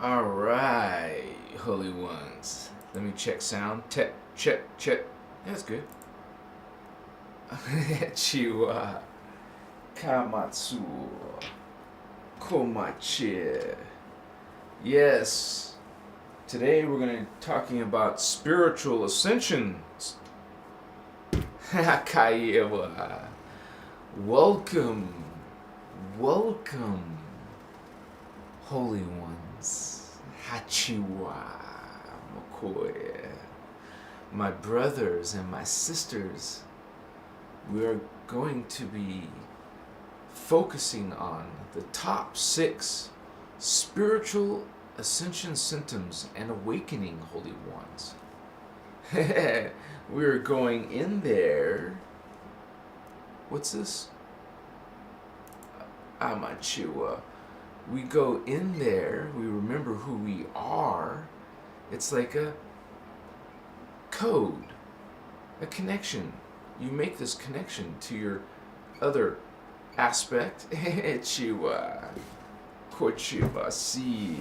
All right, holy ones. Let me check sound. Check. That's good. Chiwa. Kamatsu. Komachi. Yes. Today we're going to be talking about spiritual ascension. Kaiewa. Welcome. Holy ones. Hachiwa. Mokoe. My brothers and my sisters, we are going to be focusing on the top 6 spiritual ascension symptoms and awakening, holy ones. We're going in there. What's this? Amachiwa. We go in there, we remember who we are. It's like a code, a connection. You make this connection to your other aspect. Chiwa. Kochiba si.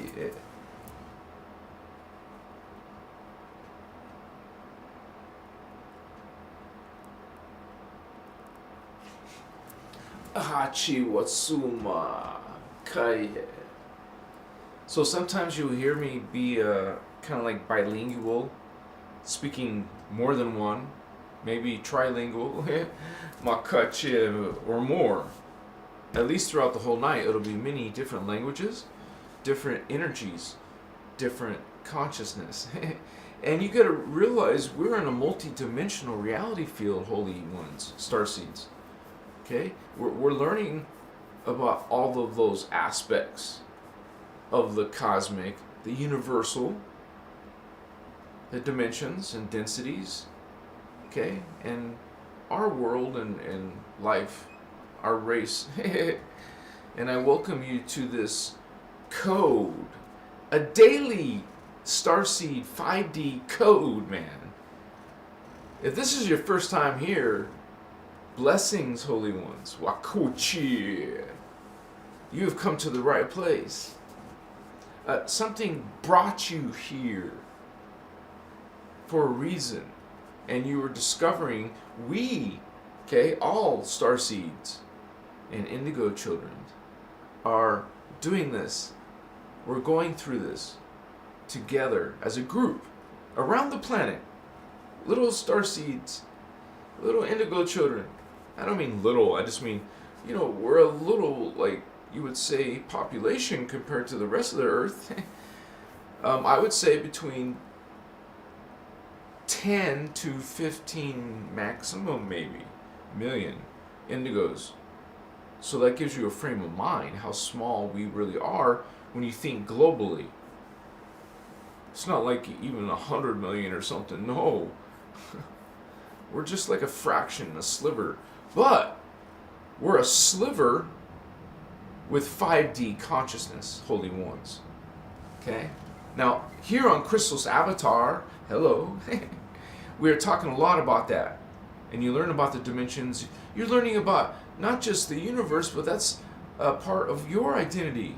Hachi watsuma kai. So sometimes you'll hear me be kind of like bilingual, speaking more than one, maybe trilingual, makache or more. At least throughout the whole night, it'll be many different languages, different energies, different consciousness. And you gotta realize we're in a multi-dimensional reality field, holy ones, starseeds. Okay? We're learning about all of those aspects of the cosmic, the universal, the dimensions and densities, okay? And our world and life, our race. And I welcome you to this code, a daily Starseed 5D code, man. If this is your first time here, blessings, holy ones. Wakuchi. You have come to the right place. Something brought you here for a reason. And you were discovering all starseeds and indigo children are doing this. We're going through this together as a group around the planet. Little starseeds, little indigo children. I don't mean little, I just mean, we're a little, like you would say, population compared to the rest of the earth. I would say between 10 to 15 maximum, maybe, million indigos. So that gives you a frame of mind, how small we really are when you think globally. It's not like even 100 million or something, no. We're just like a fraction, a sliver. But we're a sliver with 5D consciousness, holy ones. Okay? Now, here on Crystal's Avatar, hello, we are talking a lot about that. And you learn about the dimensions. You're learning about not just the universe, but that's a part of your identity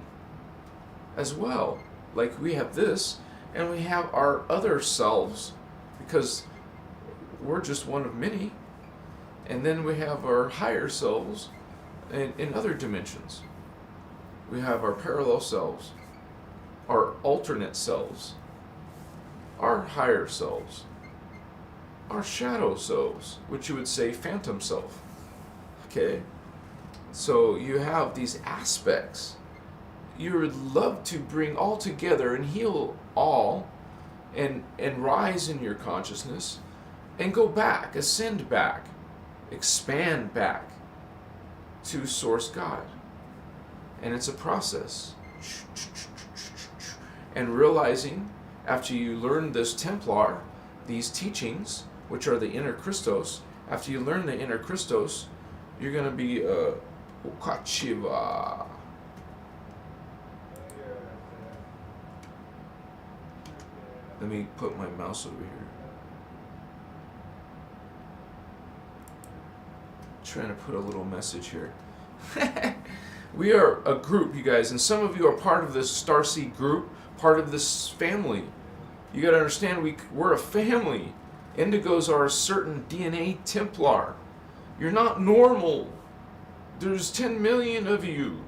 as well. Like we have this, and we have our other selves, because we're just one of many. And then we have our higher selves in other dimensions. We have our parallel selves, our alternate selves, our higher selves, our shadow selves, which you would say phantom self. Okay? So you have these aspects. You would love to bring all together and heal all and rise in your consciousness and go back, ascend back, expand back to Source God. And it's a process. And realizing, after you learn this Templar, these teachings, which are the Inner Christos, after you learn the Inner Christos, you're going to be Ukachiva. Let me put my mouse over here. Trying to put a little message here. We are a group, you guys, and some of you are part of this Starseed group, part of this family. You got to understand, we're a family. Indigos are a certain DNA Templar. You're not normal. There's 10 million of you.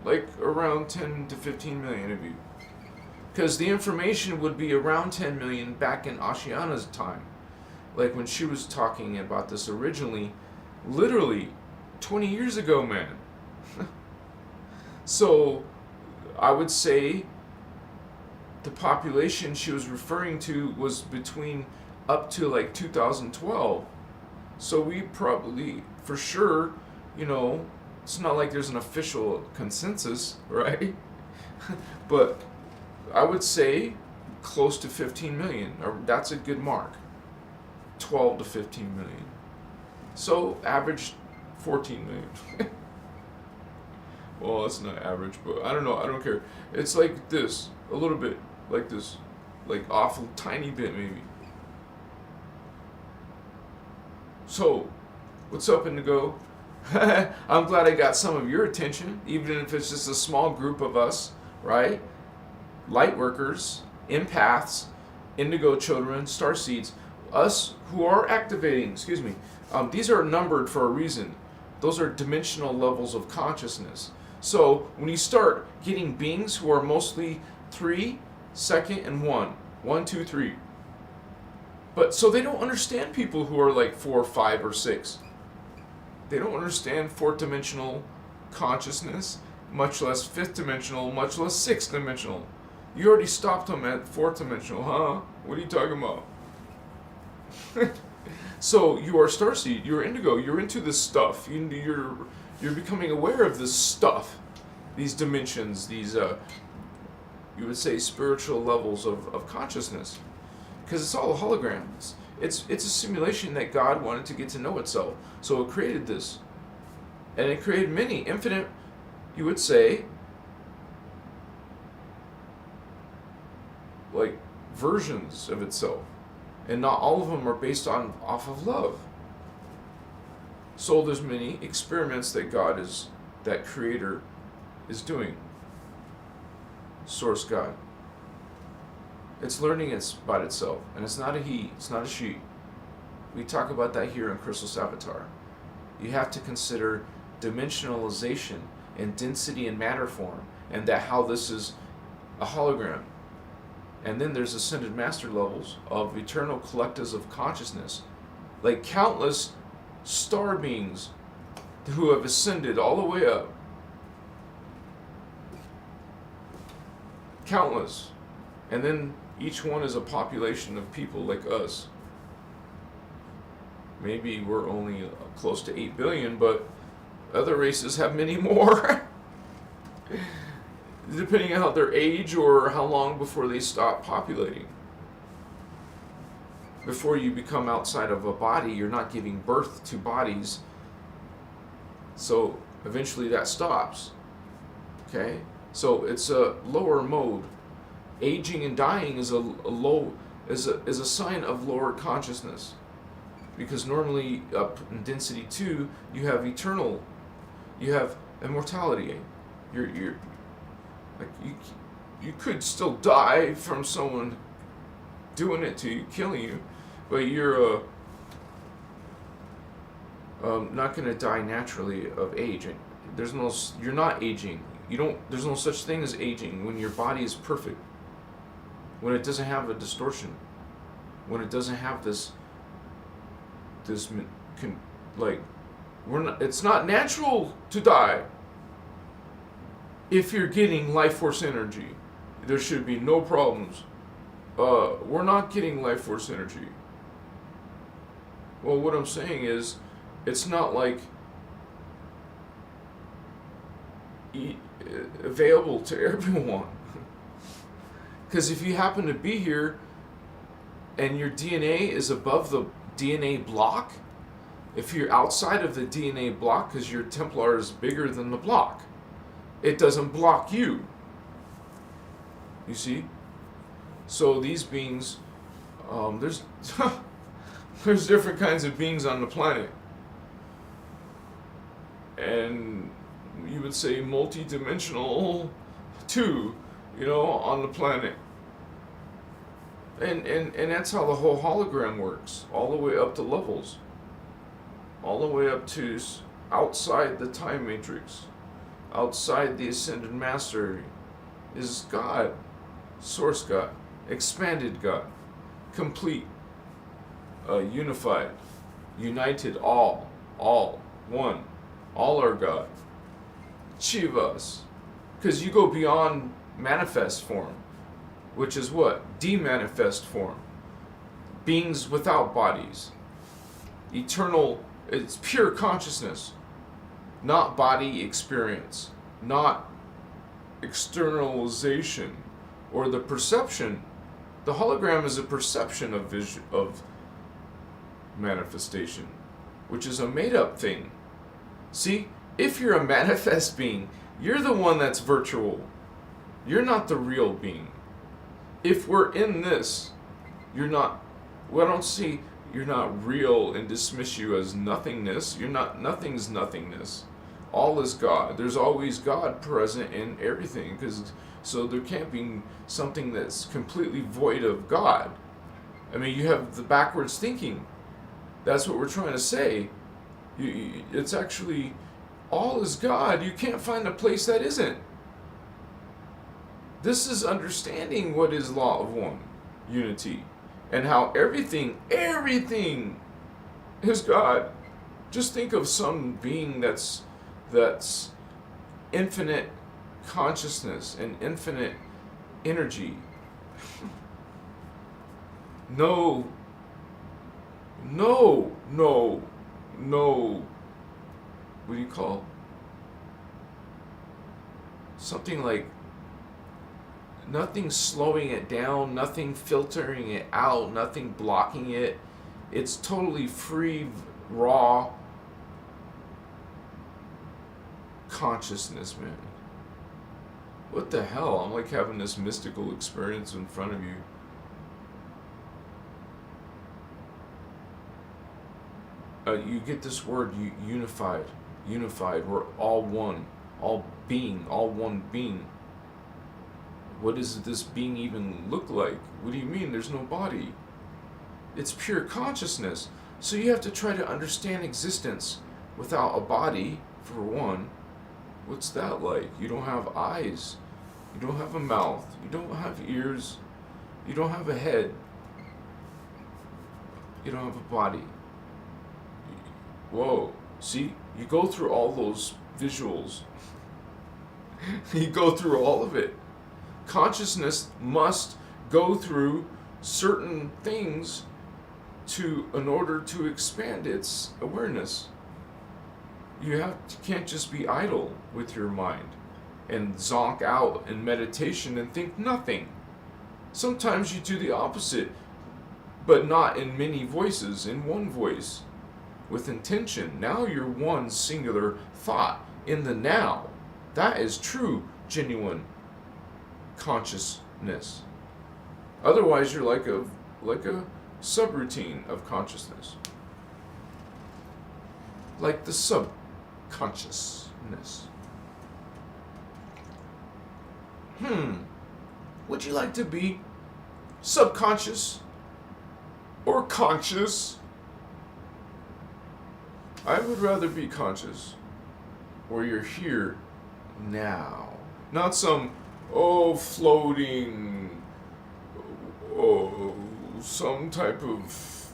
Like around 10 to 15 million of you. Because the information would be around 10 million back in Ashiana's time. Like when she was talking about this originally, literally 20 years ago, man. So I would say the population she was referring to was between up to like 2012. So we probably, for sure, you know, it's not like there's an official consensus, right? But I would say close to 15 million, or that's a good mark. 12 to 15 million. So average 14 million. Well, it's not average, but I don't know, I don't care. It's like this, a little bit, like this, like off a tiny bit maybe. So, what's up, Indigo? I'm glad I got some of your attention, even if it's just a small group of us, right? Light workers, empaths, indigo children, starseeds, us who are activating, these are numbered for a reason. Those are dimensional levels of consciousness. So when you start getting beings who are mostly 3, 2nd, and 1, 1, 2, 3. But so they don't understand people who are like 4, 5, or 6. They don't understand 4th dimensional consciousness, much less 5th dimensional, much less 6th dimensional. You already stopped them at 4th dimensional, huh? What are you talking about? So you are starseed, you're indigo, you're into this stuff. You're becoming aware of this stuff, these dimensions, these you would say spiritual levels of consciousness, because it's all a hologram. It's a simulation that God wanted to get to know itself. So it created this, and it created many infinite, you would say, like versions of itself, and not all of them are based off of love. So there's many experiments that that Creator is doing. Source God. It's learning about itself, and it's not a he, it's not a she. We talk about that here in Christos Avatar. You have to consider dimensionalization and density and matter form, and that how this is a hologram. And then there's ascended master levels of eternal collectives of consciousness, like countless star beings who have ascended all the way up. Countless. And then each one is a population of people like us. Maybe we're only close to 8 billion, but other races have many more. Depending on how their age or how long before they stop populating. Before you become outside of a body, you're not giving birth to bodies. So eventually that stops. Okay? So it's a lower mode. Aging and dying is is a sign of lower consciousness. Because normally up in density 2, you have eternal, you have immortality. You're like you could still die from someone doing it to you, killing you, but you're not going to die naturally of age. You're not aging. There's no such thing as aging when your body is perfect. When it doesn't have a distortion. When it doesn't have this it's not natural to die. If you're getting life force energy, there should be no problems. We're not getting life force energy. Well, what I'm saying is, it's not like available to everyone. Because if you happen to be here and your DNA is above the DNA block, if you're outside of the DNA block because your Templar is bigger than the block, it doesn't block you. You see? So these beings, there's there's different kinds of beings on the planet. And you would say multi-dimensional too, on the planet. And that's how the whole hologram works, all the way up to levels, all the way up to outside the time matrix, outside the ascended master is God, source God, expanded God, complete, unified, united, all, one, all are God. Chivas. Because you go beyond manifest form, which is what? Demanifest form. Beings without bodies. Eternal, it's pure consciousness. Not body experience. Not externalization or the perception. The hologram is a perception of manifestation, which is a made-up thing. See, if you're a manifest being, you're the one that's virtual. You're not the real being. If we're in this, you're not, well, I don't see, you're not real and dismiss you as nothingness. You're not, nothing's nothingness. All is God. There's always God present in everything, so there can't be something that's completely void of God. I mean, you have the backwards thinking. That's what we're trying to say. It's actually, all is God. You can't find a place that isn't. This is understanding what is law of one, unity, and how everything is God. Just think of some being that's infinite consciousness and infinite energy. No. What do you call? Something like nothing slowing it down, nothing filtering it out, nothing blocking it. It's totally free, raw consciousness, man. What the hell? I'm like having this mystical experience in front of you. You get this word, unified. We're all one, all being, all one being. What does this being even look like? What do you mean there's no body? It's pure consciousness. So you have to try to understand existence without a body, for one. What's that like? You don't have eyes. You don't have a mouth. You don't have ears. You don't have a head. You don't have a body. Whoa. See, you go through all those visuals. You go through all of it. Consciousness must go through certain things in order to expand its awareness. You can't just be idle with your mind and zonk out in meditation and think nothing. Sometimes you do the opposite, but not in many voices, in one voice, with intention. Now you're one singular thought in the now. That is true, genuine consciousness. Otherwise, you're like a subroutine of consciousness, like the subconsciousness. Would you like to be subconscious or conscious? I would rather be conscious, where you're here now, not some floating, some type of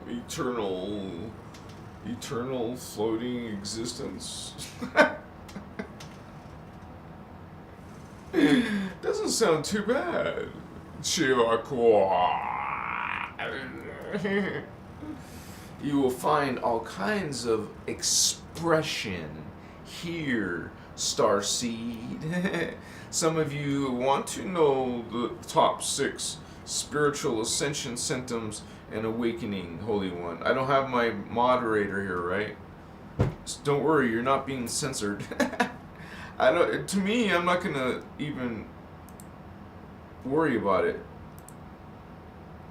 eternal floating existence. Doesn't sound too bad. You will find all kinds of expression here, Starseed. Some of you want to know the top 6 spiritual ascension symptoms and awakening, Holy One. I don't have my moderator here, right? Just don't worry, you're not being censored. To me, I'm not gonna even worry about it.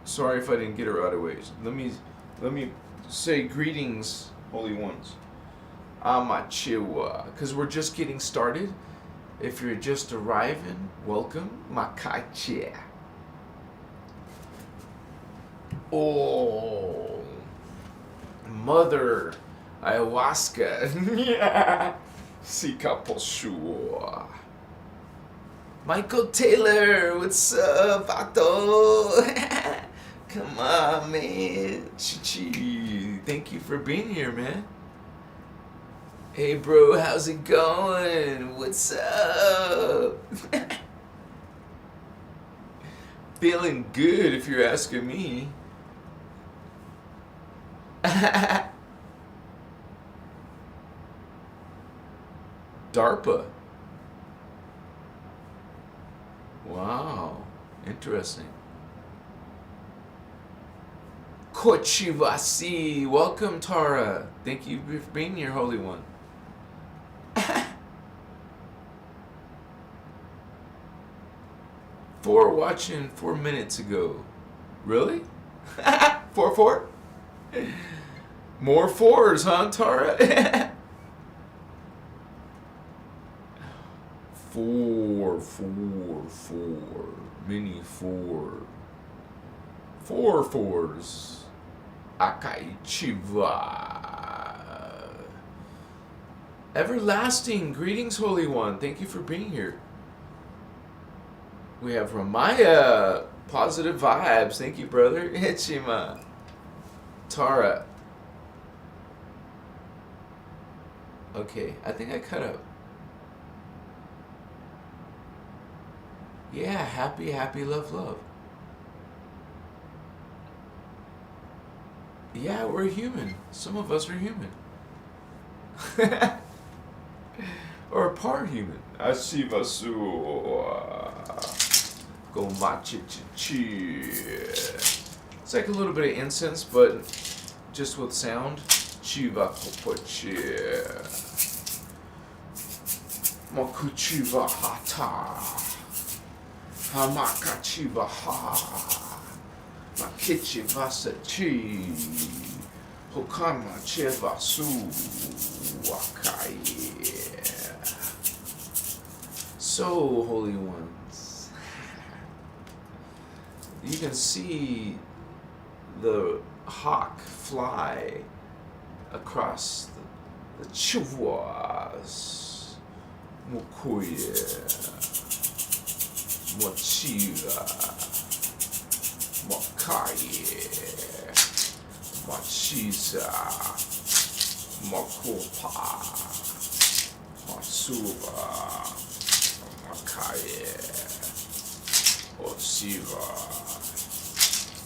Sorry if I didn't get it right away. Let me say greetings, Holy Ones. Amachiwa. Because we're just getting started. If you're just arriving, welcome. Makache. Oh, Mother Ayahuasca. Yeah. Sika Poshua. Michael Taylor, what's up, Vato? Come on, man. Chichi. Thank you for being here, man. Hey, bro, how's it going? What's up? Feeling good, if you're asking me. DARPA. Wow, interesting. Kochivasi, welcome, Tara. Thank you for being here, Holy One. Watching 4 minutes ago. Really? 4? More 4s, huh, Tara? 4. Mini 4. 4 4s. Akaichiva. Everlasting. Greetings, Holy One. Thank you for being here. We have Ramaya. Positive vibes. Thank you, brother. Ichima. Tara. Okay, I think I cut out. Yeah, happy, love. Yeah, we're human. Some of us are human. Or part human. Ashivasu. Go machichichi. It's like a little bit of incense, but just with sound. Chiva kopochi. Mokuchiva hata. Hamakachiva ha. Makichiva sachi. Hokama cheva su. Wakai. So, Holy Ones, you can see the hawk fly across the chihuahuas. Mukuye, Mochira, Mokaye, Machiza, Mokopa, Masuba. Shiva.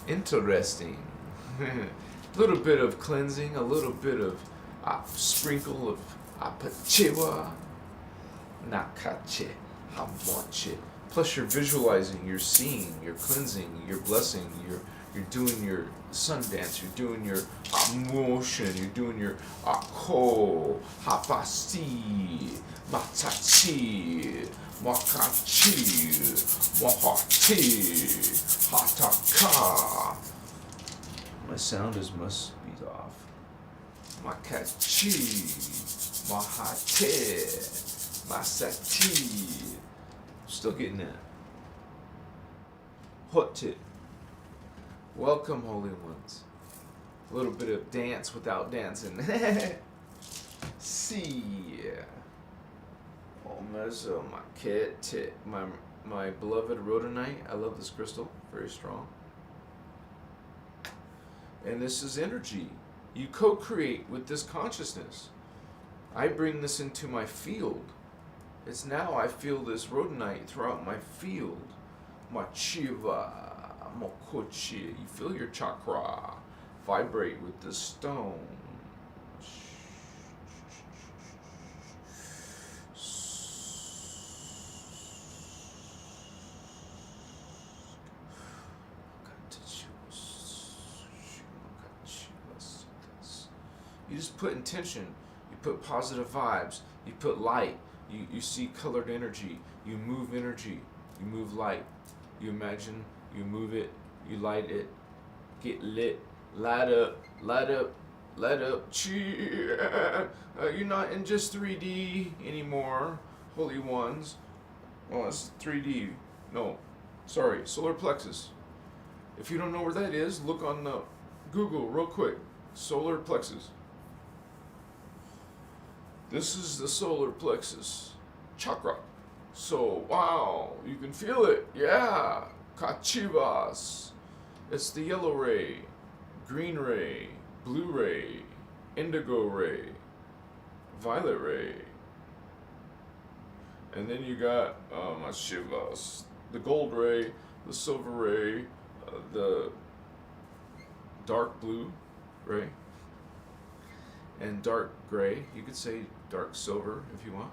Interesting. A little bit of cleansing, a little bit of sprinkle of apachewa, nakache, hamoche. Plus you're visualizing, you're seeing, you're cleansing, you're blessing, you're doing your sun dance, you're doing your motion, you're doing your ako, hapasti, matachi, makachi, mahati, hataka. My sound must be off. Makachi, mahate, masati. Still getting that. Hotit. Welcome, Holy Ones. A little bit of dance without dancing. See. Oh, meso, my kit, my beloved rhodonite. I love this crystal. Very strong. And this is energy. You co-create with this consciousness. I bring this into my field. It's now I feel this rhodonite throughout my field. Machiva, mokochi. You feel your chakra vibrate with this stone. You just put intention, you put positive vibes, you put light, you see colored energy, you move light, you imagine, you move it, you light it, get lit, light up, Let up. You're not in just 3D anymore, holy ones. Oh, it's 3D. No, sorry, solar plexus. If you don't know where that is, look on Google real quick. Solar plexus. This is the solar plexus chakra. So, wow, you can feel it. Yeah. Kachivas. It's the yellow ray, green ray, blue ray, indigo ray, violet ray. And then you got Shivas, the gold ray, the silver ray, the dark blue ray, and dark gray. You could say dark silver if you want,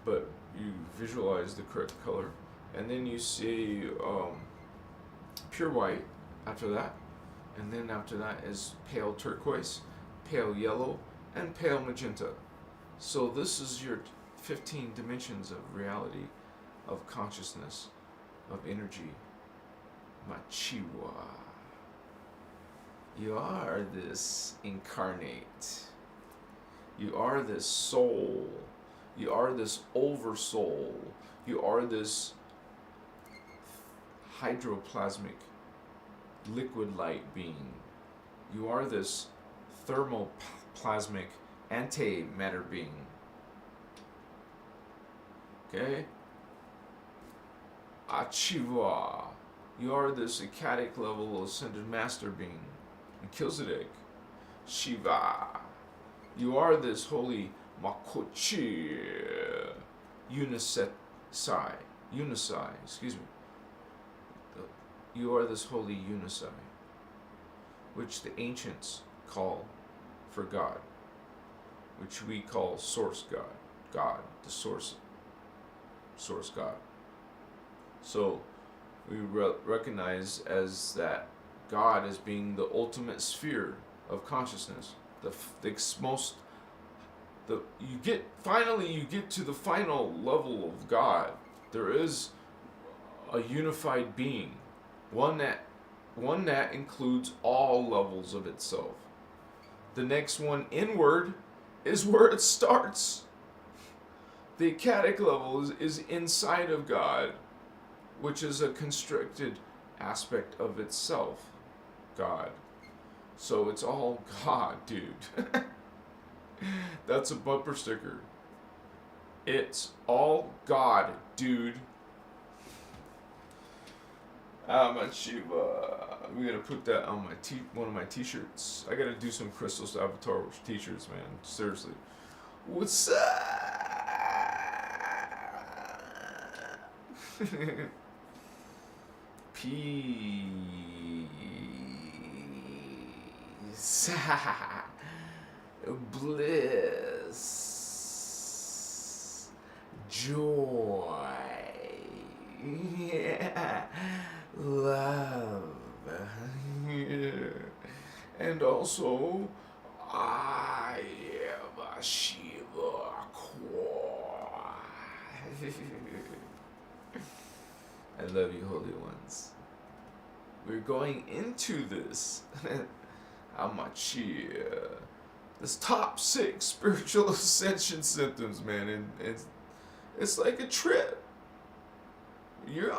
but you visualize the correct color. And then you see pure white after that. And then after that is pale turquoise, pale yellow, and pale magenta. So this is your 15 dimensions of reality, of consciousness, of energy. Machiwa. You are this incarnate. You are this soul. You are this oversoul. You are this hydroplasmic liquid light being. You are this thermoplasmic antimatter being. Okay? Achiva. You are this ecstatic level ascended master being. Melchizedek. Shiva. You are this holy Makochi. Unisai, excuse me. You are this holy Unisai, which the ancients call for God, which we call Source God. God, the Source God. So we recognize as that God as being the ultimate sphere of consciousness. You get to the final level of God. There is a unified being, one that includes all levels of itself. The next one inward is where it starts. The ecstatic level is inside of God, which is a constricted aspect of itself, God. So it's all God, dude. That's a bumper sticker. It's all God, dude. Shiva. We gotta put that on one of my t-shirts. I gotta do some Christos Avatar t-shirts, man. Seriously. What's up? Peace. Bliss. Joy. Yeah. Love. And also, I am a Shiva. I love you, holy ones. We're going into this. Amachia. This top 6 spiritual ascension symptoms, man, and it's like a trip. You're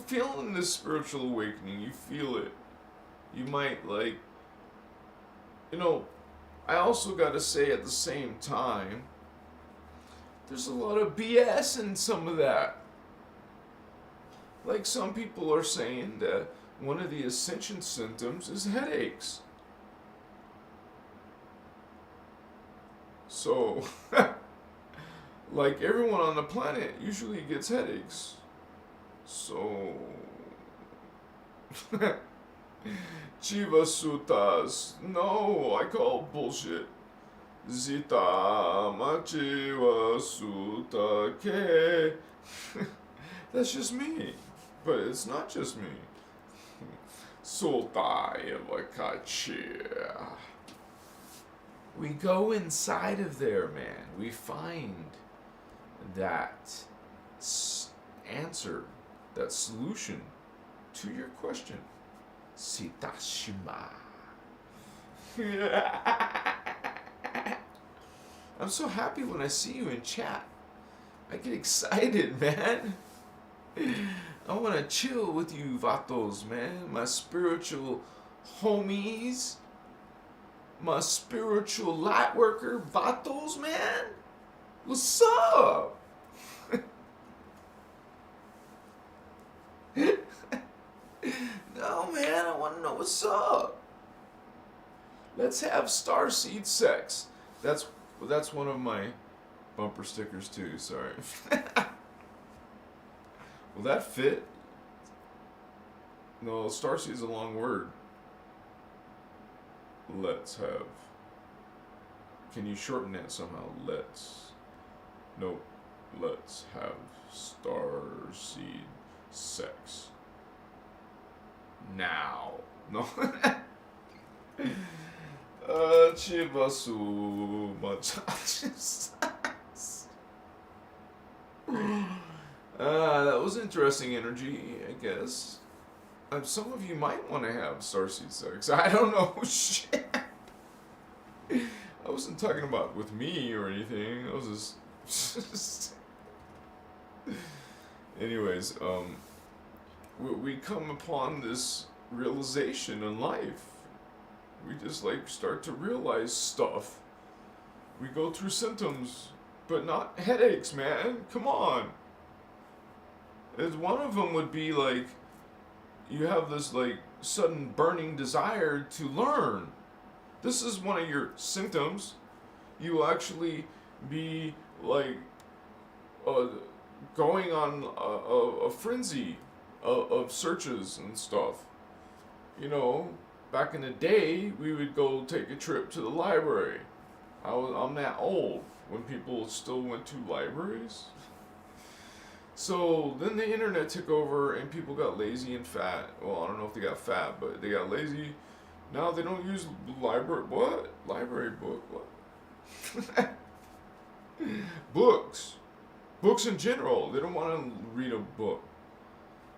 feeling this spiritual awakening. You feel it. You might I also got to say at the same time, there's a lot of BS in some of that. Like some people are saying that one of the ascension symptoms is headaches. So, like everyone on the planet usually gets headaches. So, Chiva Sutas, no, I call bullshit. Zita Machiva Sutta Ke. That's just me. But it's not just me. Sutta Evakachia. We go inside of there, man. We find that answer, that solution to your question. Sitashima. I'm so happy when I see you in chat. I get excited, man. I want to chill with you, vatos, man. My spiritual homies. My spiritual light worker, vatos, man. What's up? No, man, I want to know what's up. Let's have starseed sex. That's one of my bumper stickers too, sorry. Will that fit? No, starseed is a long word. Let's have. Can you shorten that somehow? Let's. Nope. Let's have starseed sex. Now. No. Chivasu muchachos. That was interesting energy, I guess. Some of you might want to have starseed sex. I don't know. Shit. I wasn't talking about with me or anything. I was just... Anyways, we come upon this realization in life. We just start to realize stuff. We go through symptoms, but not headaches, man. Come on. As one of them would be you have this sudden burning desire to learn. This is one of your symptoms. You will actually be going on a frenzy of searches and stuff. Back in the day, we would go take a trip to the library. I'm that old when people still went to libraries. So then the internet took over and people got lazy and fat. Well, I don't know if they got fat, but they got lazy. Now they don't use library. What? Library book? What? Books. Books in general. They don't want to read a book.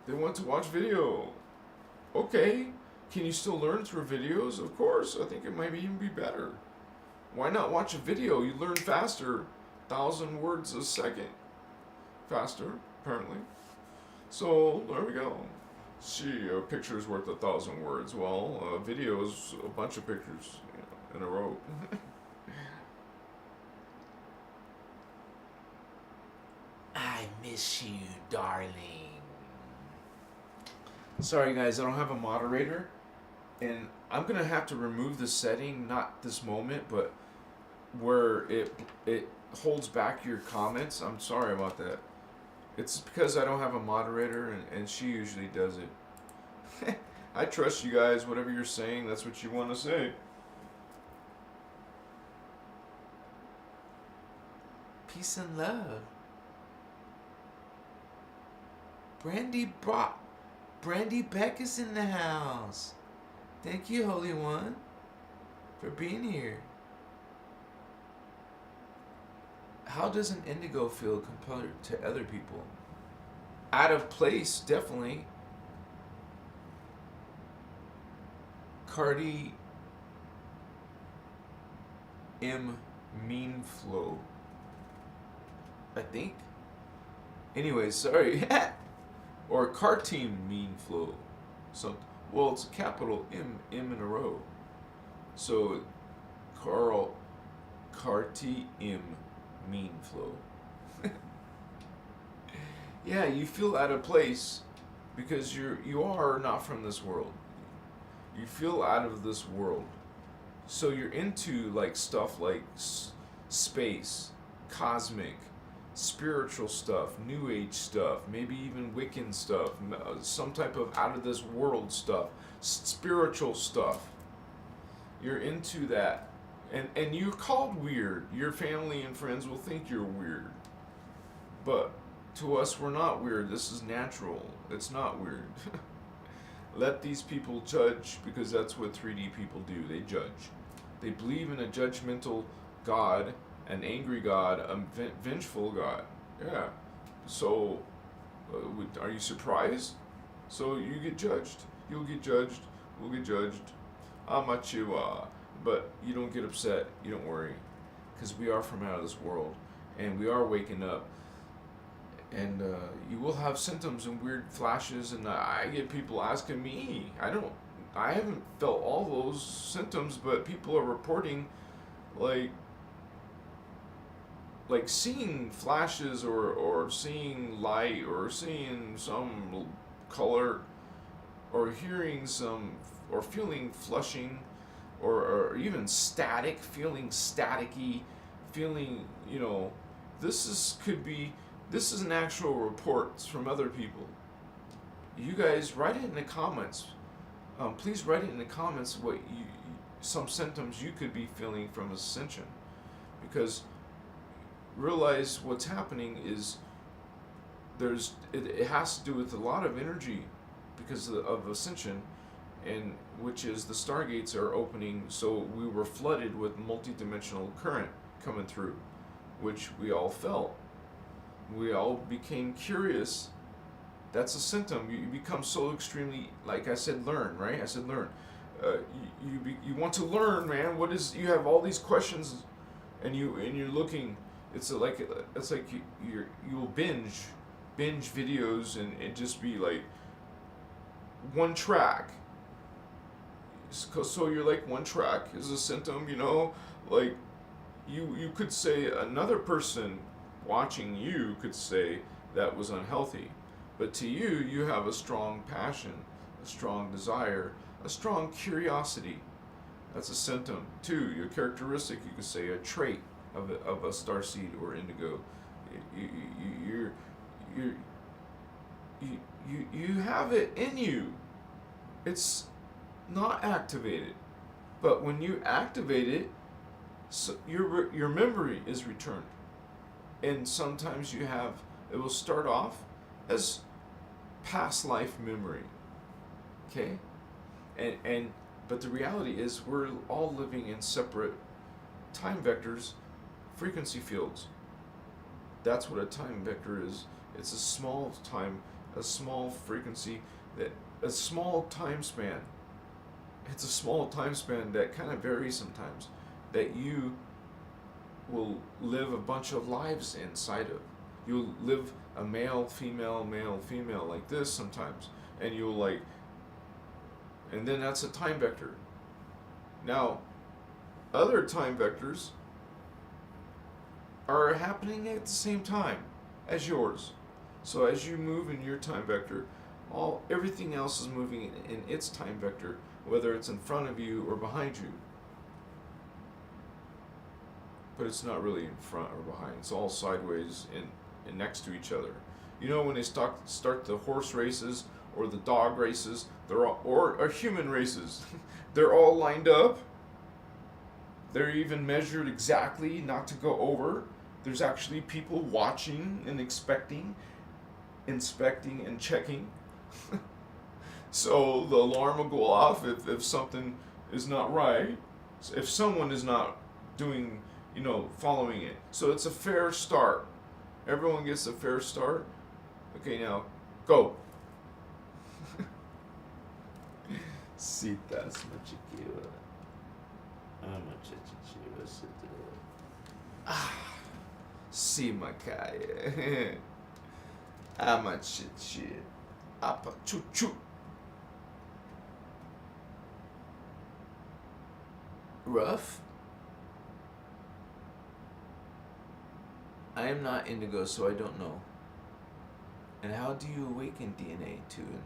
They want to watch video. Okay. Can you still learn through videos? Of course. I think it might even be better. Why not watch a video? You learn faster. 1,000 words a second. Faster, apparently. So, there we go. See, a picture's worth 1,000 words. Well, a video is a bunch of pictures in a row. I miss you, darling. Sorry, guys, I don't have a moderator. And I'm going to have to remove the setting, not this moment, but where it holds back your comments. I'm sorry about that. It's because I don't have a moderator, and she usually does it. I trust you guys. Whatever you're saying, that's what you want to say. Peace and love. Brandy Beck is in the house. Thank you, Holy One, for being here. How does an indigo feel compared to other people? Out of place, definitely. Cardi M Mean Flow, I think. Anyways, sorry. Or Carteam Mean Flow. Well, it's a capital M in a row. So, Carteam Mean Flow. Yeah, you feel out of place because you are not from this world. You feel out of this world. So you're into stuff like space, cosmic, spiritual stuff, new age stuff, maybe even Wiccan stuff, some type of out of this world stuff, spiritual stuff. You're into that. And you're called weird. Your family and friends will think you're weird. But to us, we're not weird. This is natural. It's not weird. Let these people judge, because that's what 3D people do. They judge. They believe in a judgmental God, an angry God, a vengeful God. Yeah. So, are you surprised? So you get judged. You'll get judged. We'll get judged. Amachiwa. But you don't get upset. You don't worry. because we are from out of this world, and we are waking up. And you will have symptoms and weird flashes, and I get people asking me. I haven't felt all those symptoms, but people are reporting like seeing flashes, or seeing light, or seeing some color, or hearing some, or feeling flushing, or even static, feeling staticky, feeling, this is an actual reports from other people. You guys write it in the comments. Please write it in the comments what some symptoms you could be feeling from Ascension, because realize what's happening is it has to do with a lot of energy because of Ascension, and which is the stargates are opening, so we were flooded with multidimensional current coming through, which we all felt. We all became curious. That's a symptom. You become so extremely, like I said, learn, right? I said learn. You want to learn, man. You have all these questions, and you're looking. It's like you'll binge videos, and it just be like one track. So you're like, one track is a symptom, like you could say another person watching you could say that was unhealthy, but to you, you have a strong passion, a strong desire, a strong curiosity. That's a symptom. Two, your characteristic, you could say a trait of a starseed or indigo. You have it in you. It's not activated, but when you activate it, so your memory is returned, and sometimes it will start off as past life memory. Okay, but the reality is we're all living in separate time vectors, frequency fields. That's what a time vector is. It's a small frequency, a small time span. It's a small time span that kind of varies sometimes, that you will live a bunch of lives inside of. You'll live a male, female, like this sometimes, and and then that's a time vector. Now, other time vectors are happening at the same time as yours. So as you move in your time vector, everything else is moving in its time vector, whether it's in front of you or behind you. But it's not really in front or behind. It's all sideways and next to each other. When they start the horse races or the dog races, or human races, they're all lined up. They're even measured exactly not to go over. There's actually people watching and inspecting and checking. So the alarm will go off if something is not right, if someone is not doing, following it. So it's a fair start. Everyone gets a fair start. Okay, now, go. Citas machiquiwa. Si makaya. Amachichi. Apa chuchu. Rough? I am not indigo, so I don't know. And how do you awaken DNA to an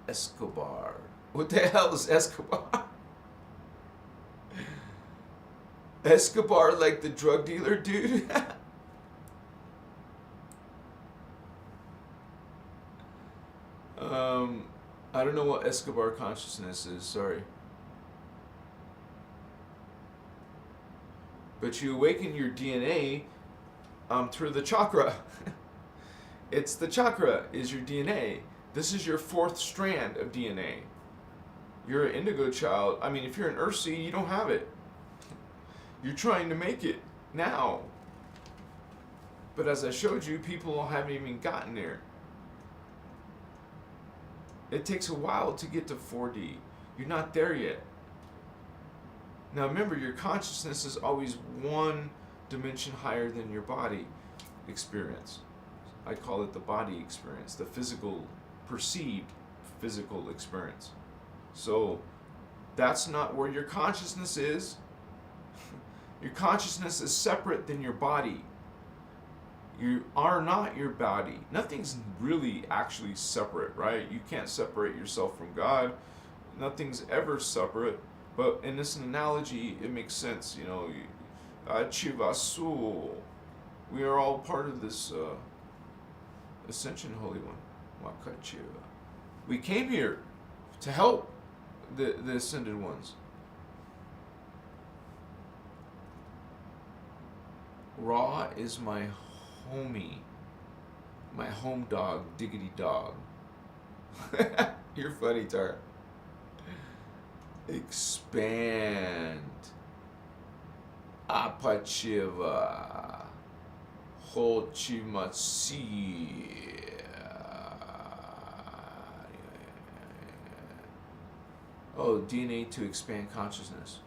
Escobar? What the hell is Escobar? Escobar, like the drug dealer dude? I don't know what Escobar consciousness is, sorry. But you awaken your DNA through the chakra. It's the chakra is your DNA. This is your fourth strand of DNA. You're an indigo child. I mean, if you're an earthseed, you don't have it. You're trying to make it now. But as I showed you, people haven't even gotten there. It takes a while to get to 4D. You're not there yet. Now remember, your consciousness is always one dimension higher than your body experience. I call it the body experience, the physical, perceived physical experience. So that's not where your consciousness is. Your consciousness is separate than your body. You are not your body. Nothing's really actually separate, right? You can't separate yourself from God. Nothing's ever separate. But in this analogy, it makes sense. You know, Chivasu. We are all part of this Ascension Holy One. Wakachiva. We came here to help the Ascended Ones. Ra is my homie. My home dog, Diggity Dog. You're funny, Tar. Expand. Apachiva. Hochimatsi. Oh, DNA to expand consciousness.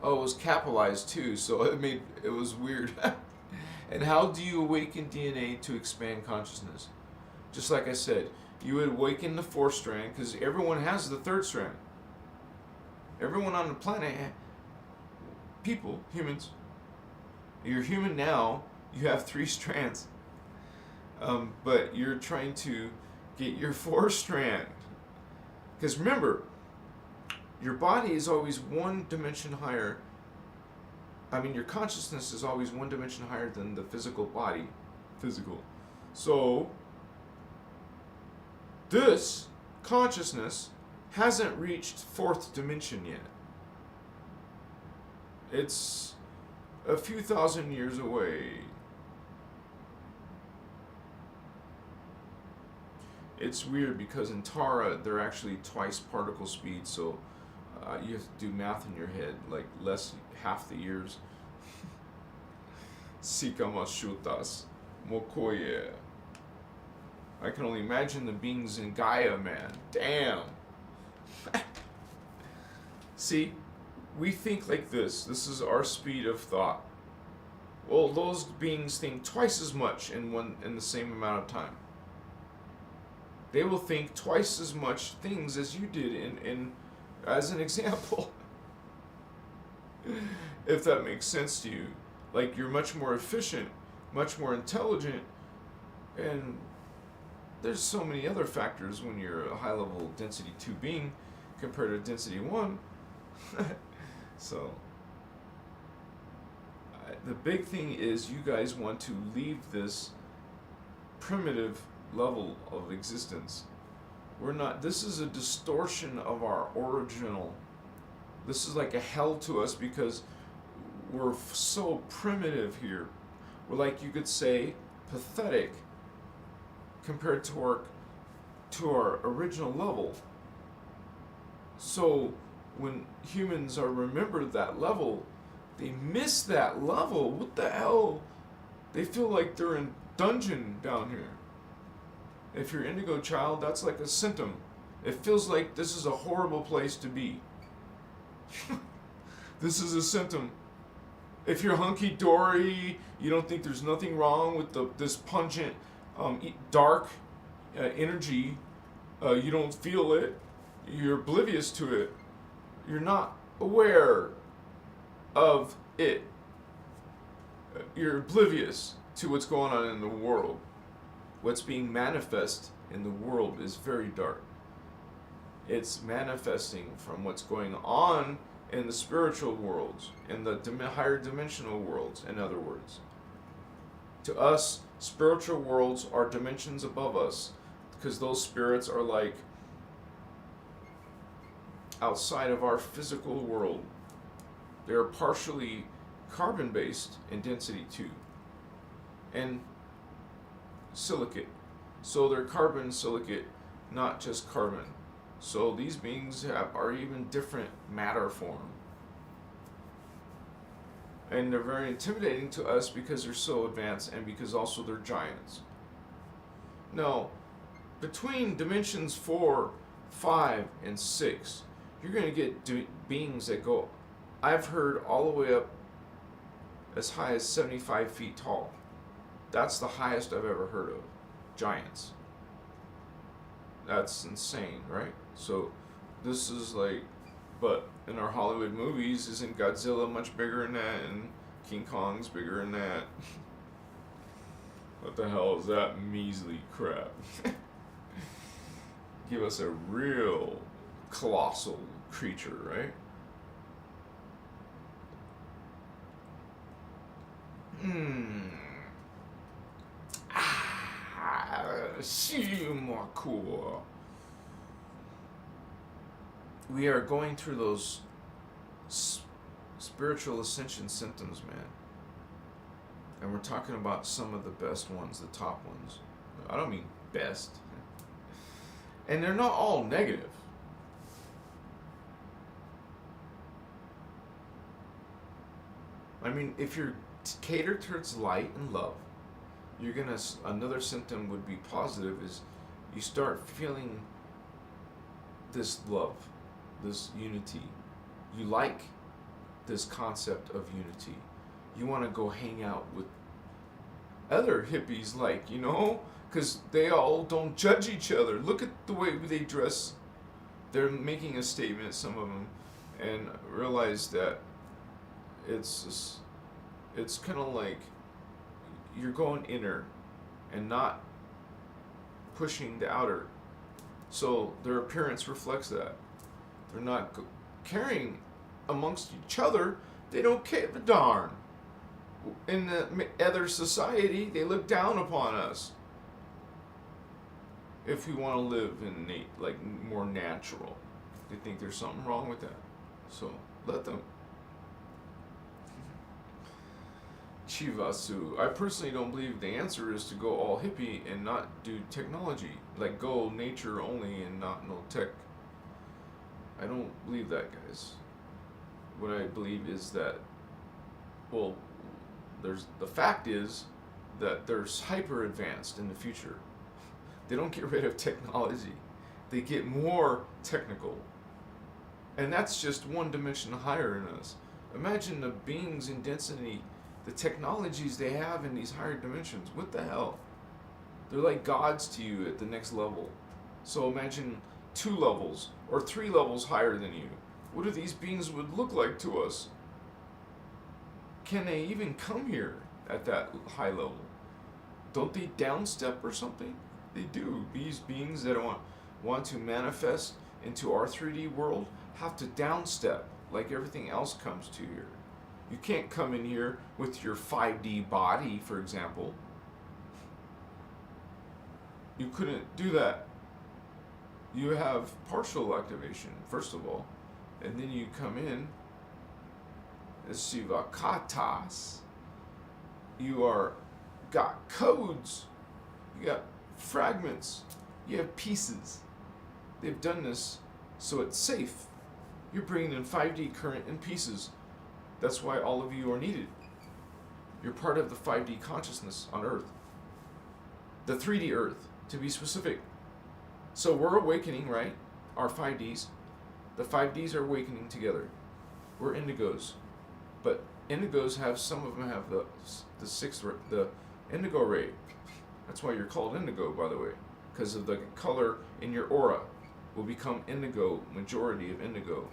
Oh, it was capitalized too, so it was weird. And how do you awaken DNA to expand consciousness? Just like I said, you would awaken the fourth strand, because everyone has the third strand. Everyone on the planet, people, humans, you're human now, you have 3 strands. But you're trying to get your 4th strand. Because remember, your body is always one dimension higher. Your consciousness is always one dimension higher than the physical body. Physical. So, this consciousness hasn't reached 4th dimension yet. It's a few thousand years away. It's weird because in Tara, they're actually twice particle speed, so you have to do math in your head, like half the years. Sikamashutas. Mokoye. I can only imagine the beings in Gaia, man. Damn. See, we think like this. This is our speed of thought. Well, those beings think twice as much in the same amount of time. They will think twice as much things as you did in as an example. If that makes sense to you. Like, you're much more efficient, much more intelligent, and there's so many other factors when you're a high level density 2 being compared to density 1. So the big thing is you guys want to leave this primitive level of existence. This is a distortion of our original. This is like a hell to us because we're so primitive here. We're, like, you could say, pathetic compared to our original level. So when humans are remembered that level, they miss that level. What the hell? They feel like they're in dungeon down here. If you're indigo child, that's like a symptom. It feels like this is a horrible place to be. This is a symptom. If you're hunky-dory, you don't think there's nothing wrong with this pungent, dark energy, you don't feel it, you're oblivious to it, you're not aware of it. You're oblivious to what's going on in the world. What's being manifest in the world is very dark. It's manifesting from what's going on in the spiritual worlds, in the higher dimensional worlds, in other words. To us, spiritual worlds are dimensions above us, because those spirits are like outside of our physical world. They're partially carbon-based in density 2 and silicate. So they're carbon silicate, not just carbon. So these beings are even different matter form. And they're very intimidating to us because they're so advanced and because also they're giants. Now, between dimensions 4, 5, and 6, you're going to get beings that go, I've heard all the way up as high as 75 feet tall. That's the highest I've ever heard of. Giants. That's insane, right? So this is like, but in our Hollywood movies, isn't Godzilla much bigger than that, and King Kong's bigger than that? What the hell is that measly crap? Give us a real colossal creature, right? We are going through those spiritual ascension symptoms, man. And we're talking about some of the best ones, the top ones. I don't mean best. And they're not all negative. I mean, if you're catered towards light and love, you're gonna. Another symptom would be positive is you start feeling this love, this unity. You like this concept of unity. You want to go hang out with other hippies, like, you know, because they all don't judge each other. Look at the way they dress. They're making a statement, some of them, and realize that it's kind of like you're going inner and not pushing the outer. So their appearance reflects that. They're not caring amongst each other. They don't care the darn. In the other society, they look down upon us. If we want to live in like more natural, they think there's something wrong with that. So let them. Chivasu. I personally don't believe the answer is to go all hippie and not do technology. Like go nature only and not no tech. I don't believe that, guys. What I believe is that, well, the fact is that they're hyper advanced in the future. They don't get rid of technology. They get more technical. And that's just one dimension higher in us. Imagine the beings in density, the technologies they have in these higher dimensions. What the hell? They're like gods to you at the next level. So imagine 2 levels or 3 levels higher than you. What do these beings would look like to us? Can they even come here at that high level? Don't they downstep or something? They do. These beings that want to manifest into our 3D world have to downstep like everything else comes to here. You can't come in here with your 5D body, for example. You couldn't do that. You have partial activation, first of all, and then you come in as Sivakatas. You got codes. You got fragments. You have pieces. They've done this so it's safe. You're bringing in 5D current and pieces. That's why all of you are needed. You're part of the 5D consciousness on Earth. The 3D Earth, to be specific. So we're awakening, right? Our 5Ds. The 5Ds are awakening together. We're indigos. But indigos have, some of them have the indigo ray. That's why you're called indigo, by the way. Because of the color in your aura will become indigo, majority of indigo.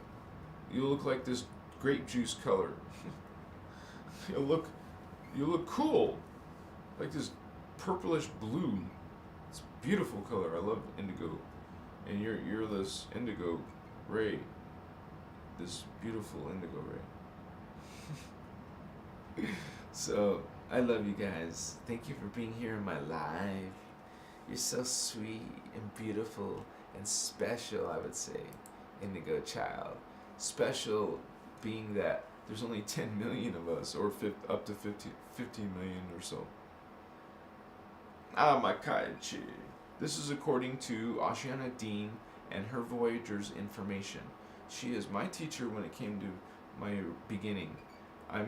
You look like this grape juice color. you look cool. Like this purplish blue. It's a beautiful color. I love indigo. And you're this indigo ray. This beautiful indigo ray. So, I love you guys. Thank you for being here in my life. You're so sweet and beautiful and special, I would say. Indigo child. Special being that there's only 10 million of us, or up to 15 million or so. Amakaichi. This is according to Ashiana Dean and her Voyager's information. She is my teacher when it came to my beginning. I'm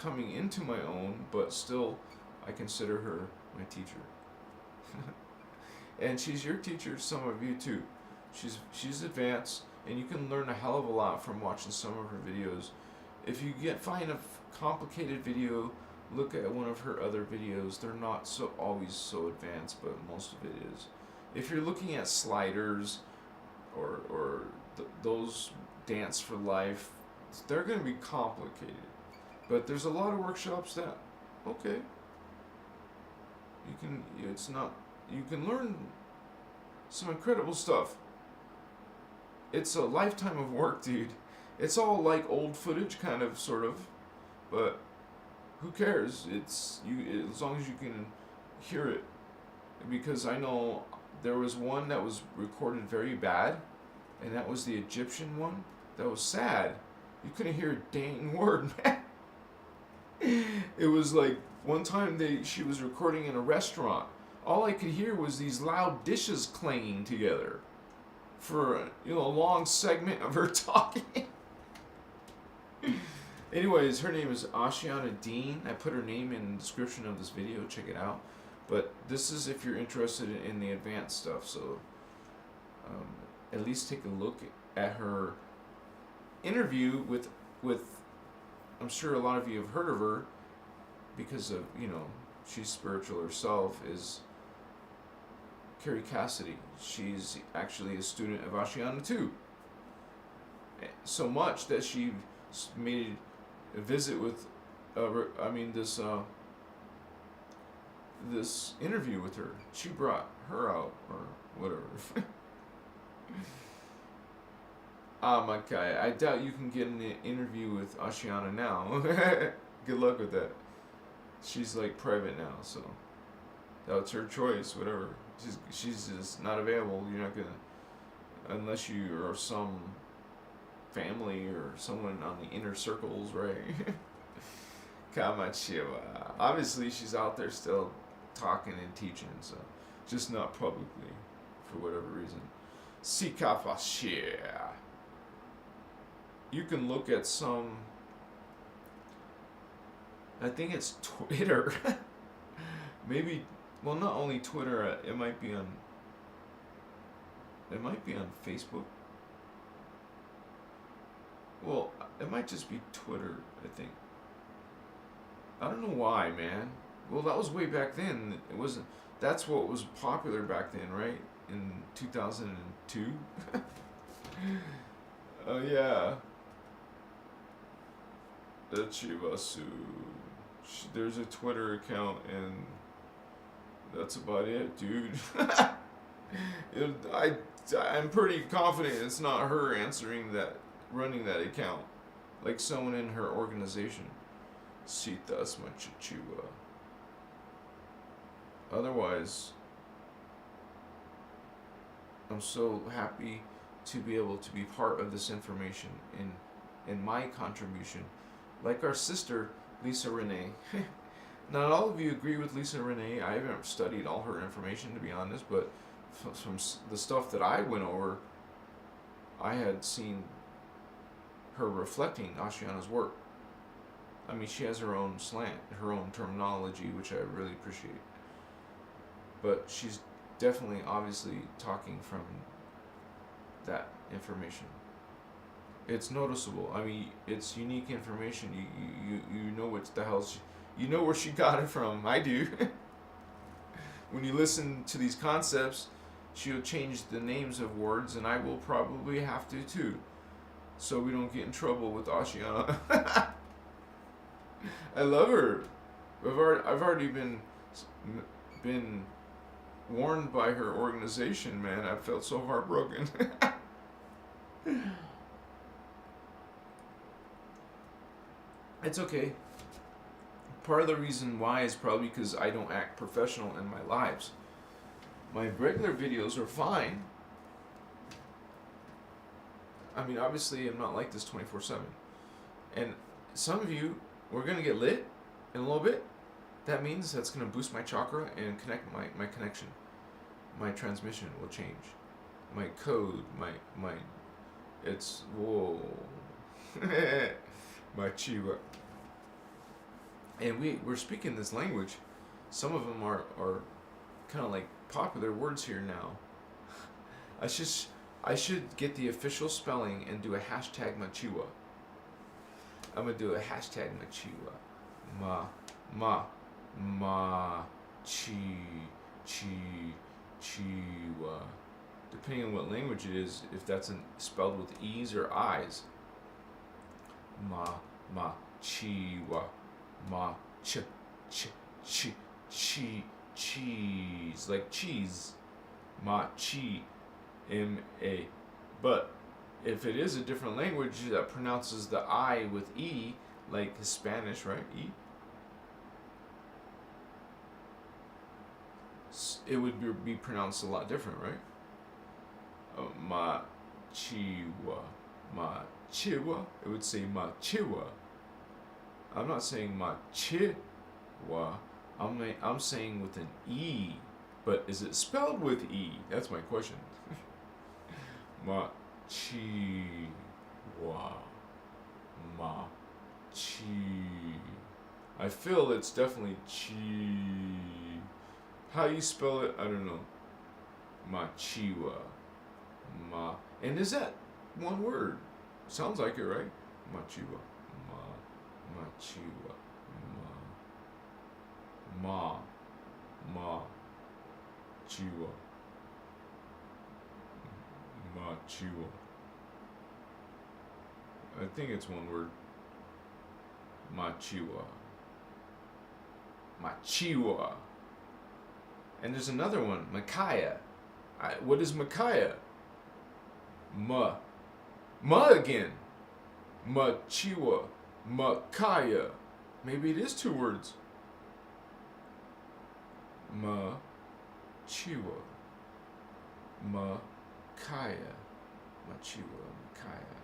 coming into my own, but still I consider her my teacher. And she's your teacher, some of you too. She's advanced, and you can learn a hell of a lot from watching some of her videos. If you find a complicated video, look at one of her other videos. They're not always so advanced, but most of it is. If you're looking at sliders or those Dance for Life, they're going to be complicated. But there's a lot of workshops that, okay, you can learn some incredible stuff. It's a lifetime of work, dude. It's all like old footage, kind of, sort of, but who cares? It's you, as long as you can hear it. Because I know there was one that was recorded very bad, and that was the Egyptian one. That was sad. You couldn't hear a dang word, man. It was like one time she was recording in a restaurant. All I could hear was these loud dishes clanging together for a long segment of her talking. Anyways, her name is Ashiana Dean. I put her name in the description of this video. Check it out. But this is if you're interested in the advanced stuff. So at least take a look at her interview with. I'm sure a lot of you have heard of her because of she's spiritual herself. Is Carrie Cassidy. She's actually a student of Ashiana too. So much that she made a visit with, this interview with her. She brought her out or whatever. My guy, I doubt you can get an interview with Ashiana now. Good luck with that. She's like private now, so that's her choice. Whatever. She's just not available. You're not gonna, unless you are some family or someone on the inner circles, right? Kamachiwa. Obviously, she's out there still talking and teaching, so just not publicly for whatever reason. Sikafashia. You can look at some. I think it's Twitter. Maybe. Well, not only Twitter. It might be on. It might be on Facebook. Well, it might just be Twitter, I think. I don't know why, man. Well, that was way back then. It wasn't. That's what was popular back then, right? In 2002. Oh yeah. The Chivasu. There's a Twitter account, and that's about it, dude. I'm pretty confident it's not her running that account, like someone in her organization. Sitas Machichiwa. Otherwise, I'm so happy to be able to be part of this information in my contribution. Like our sister, Lisa Renee. Not all of you agree with Lisa Renee. I haven't studied all her information, to be honest, but from the stuff that I went over, I had seen her reflecting Ashiana's work. I mean, she has her own slant, her own terminology, which I really appreciate. But she's definitely, obviously, talking from that information. It's noticeable. I mean, it's unique information. You know what the hell you know where she got it from. I do. When you listen to these concepts, she'll change the names of words, and I will probably have to too, so we don't get in trouble with Ashiana. I love her. I've already been warned by her organization, man. I felt so heartbroken. It's okay. Part of the reason why is probably because I don't act professional in my lives. My regular videos are fine. I mean, obviously, I'm not like this 24/7. And some of you, we're going to get lit in a little bit. That means that's going to boost my chakra and connect my connection. My transmission will change. My code, it's, whoa. My chiva. And we're speaking this language. Some of them are kind of like popular words here now. I should get the official spelling and do a hashtag Machiwa. I'm gonna do a hashtag Machiwa. Chiwa. Depending on what language it is, if that's spelled with E's or I's. Chiwa. Cheese. Like cheese. Chi. M-A. But if it is a different language that pronounces the I with E, like Spanish, right? E. It would be pronounced a lot different, right? Chiwa. It would say chiwa. I'm not saying chiwa. I'm saying with an E. But is it spelled with E? That's my question. Chiwa. I feel it's definitely chi. How you spell it, I don't know. Machiwa. And is that one word? Sounds like it, right? Machiwa. Machiwa. Chiwa. Machiwa. I think it's one word. Machiwa. And there's another one, Makaya. What is Makaya? Ma again. Machiwa. Makaya. Maybe it is two words. Machiwa. Makaya. Machiwa. Makaya.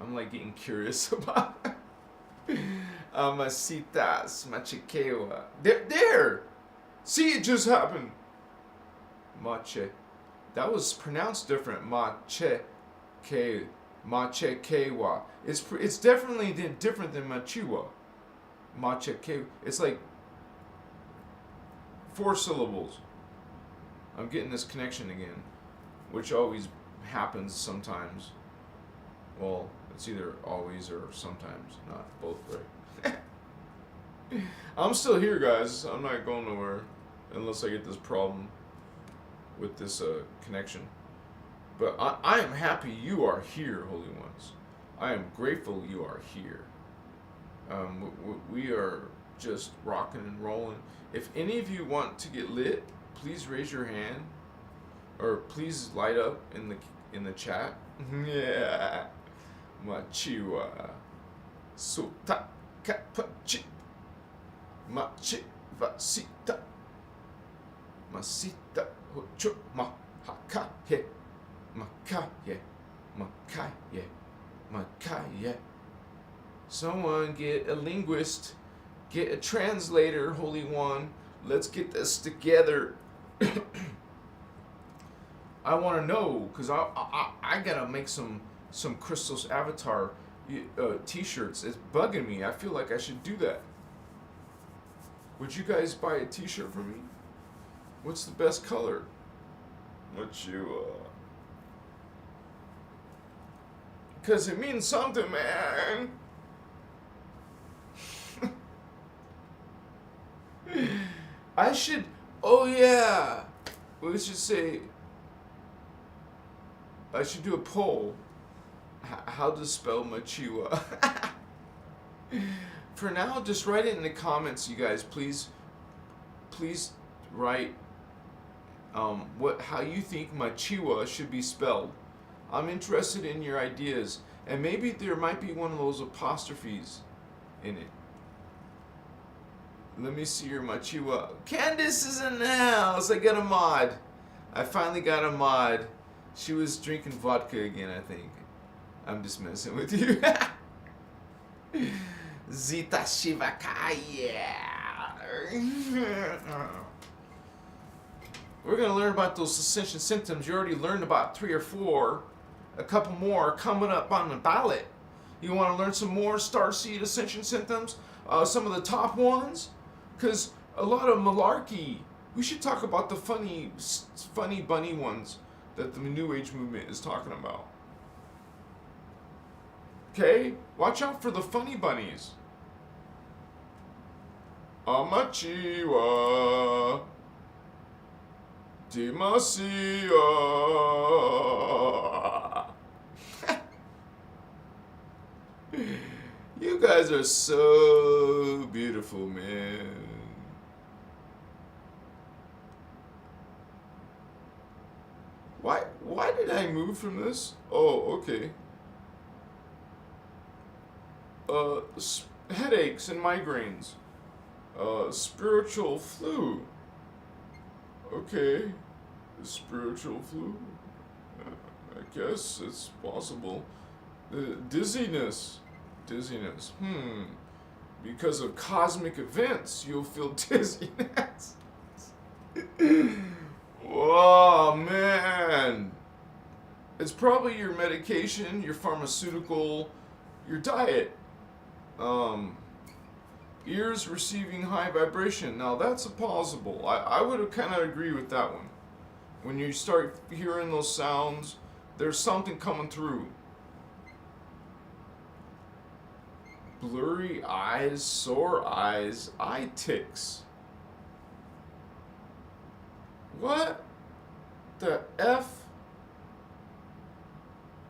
I'm like getting curious about it. Masitas, Machikewa. There! See, it just happened. Mache. That was pronounced different. Machekewa. It's definitely different than Machiwa. Machekewa. It's like 4 syllables. I'm getting this connection again, which always happens sometimes. Well, it's either always or sometimes, not both, right? I'm still here, guys. I'm not going nowhere unless I get this problem with this connection. But I am happy you are here, Holy Ones. I am grateful you are here. We are just rocking and rolling. If any of you want to get lit, please raise your hand, or please light up in the chat. Yeah. Machiwa Suta Kapachi Machivasita Masita Hocho Mahakaye Makaye. Someone get a linguist, get a translator, Holy One. Let's get this together. I want to know, because I gotta make some Christos avatar t-shirts. It's bugging me. I feel like I should do that. Would you guys buy a t-shirt for me? What's the best color? Because it means something, man. I should, oh yeah. We should say, I should do a poll. How to spell Machiwa. For now, just write it in the comments, you guys. Please write how you think Machiwa should be spelled. I'm interested in your ideas, and maybe there might be one of those apostrophes in it. Let me see your Machiwa. Candace is in the house. I got a mod. I finally got a mod. She was drinking vodka again, I think. I'm just messing with you. Zita Shivakaya. We're going to learn about those Ascension symptoms. You already learned about 3 or 4. A couple more are coming up on the ballot. You want to learn some more Starseed Ascension symptoms? Some of the top ones? Because a lot of malarkey. We should talk about the funny bunny ones that the New Age movement is talking about. Okay? Watch out for the funny bunnies. Amachiwa. Dimasia. You guys are so beautiful, man. Why did I move from this? Oh, okay. Headaches and migraines. Spiritual flu. Okay. Spiritual flu. I guess it's possible. Dizziness. Because of cosmic events, you'll feel dizziness. Oh, man. It's probably your medication, your pharmaceutical, your diet. Ears receiving high vibration. Now, that's possible. I would kind of agree with that one. When you start hearing those sounds, there's something coming through. Blurry eyes, sore eyes, eye ticks. What the F?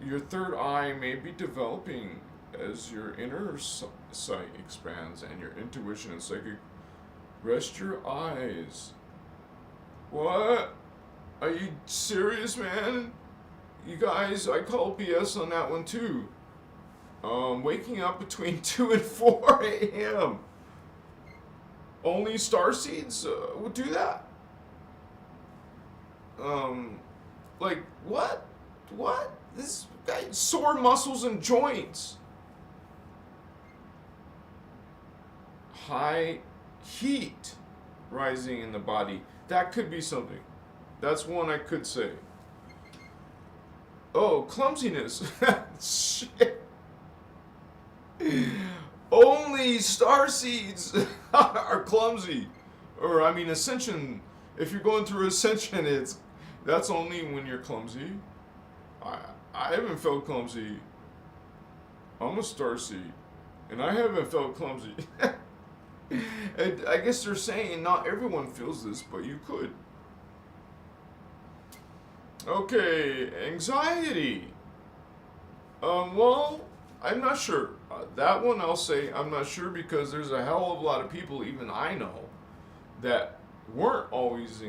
Your third eye may be developing as your inner sight expands and your intuition and psychic. Rest your eyes. What? Are you serious, man? You guys, I call BS on that one too. Waking up between 2 and 4 a.m. Only starseeds would do that? Like, what? What? This guy, sore muscles and joints. High heat rising in the body. That could be something. That's one I could say. Oh, clumsiness. Shit. Only starseeds are clumsy. Or, I mean, Ascension. If you're going through Ascension, that's only when you're clumsy. I haven't felt clumsy. I'm a starseed. And I haven't felt clumsy. And I guess they're saying not everyone feels this, but you could. Okay, anxiety. Well, I'm not sure. That one I'll say I'm not sure because there's a hell of a lot of people, even I know, that weren't always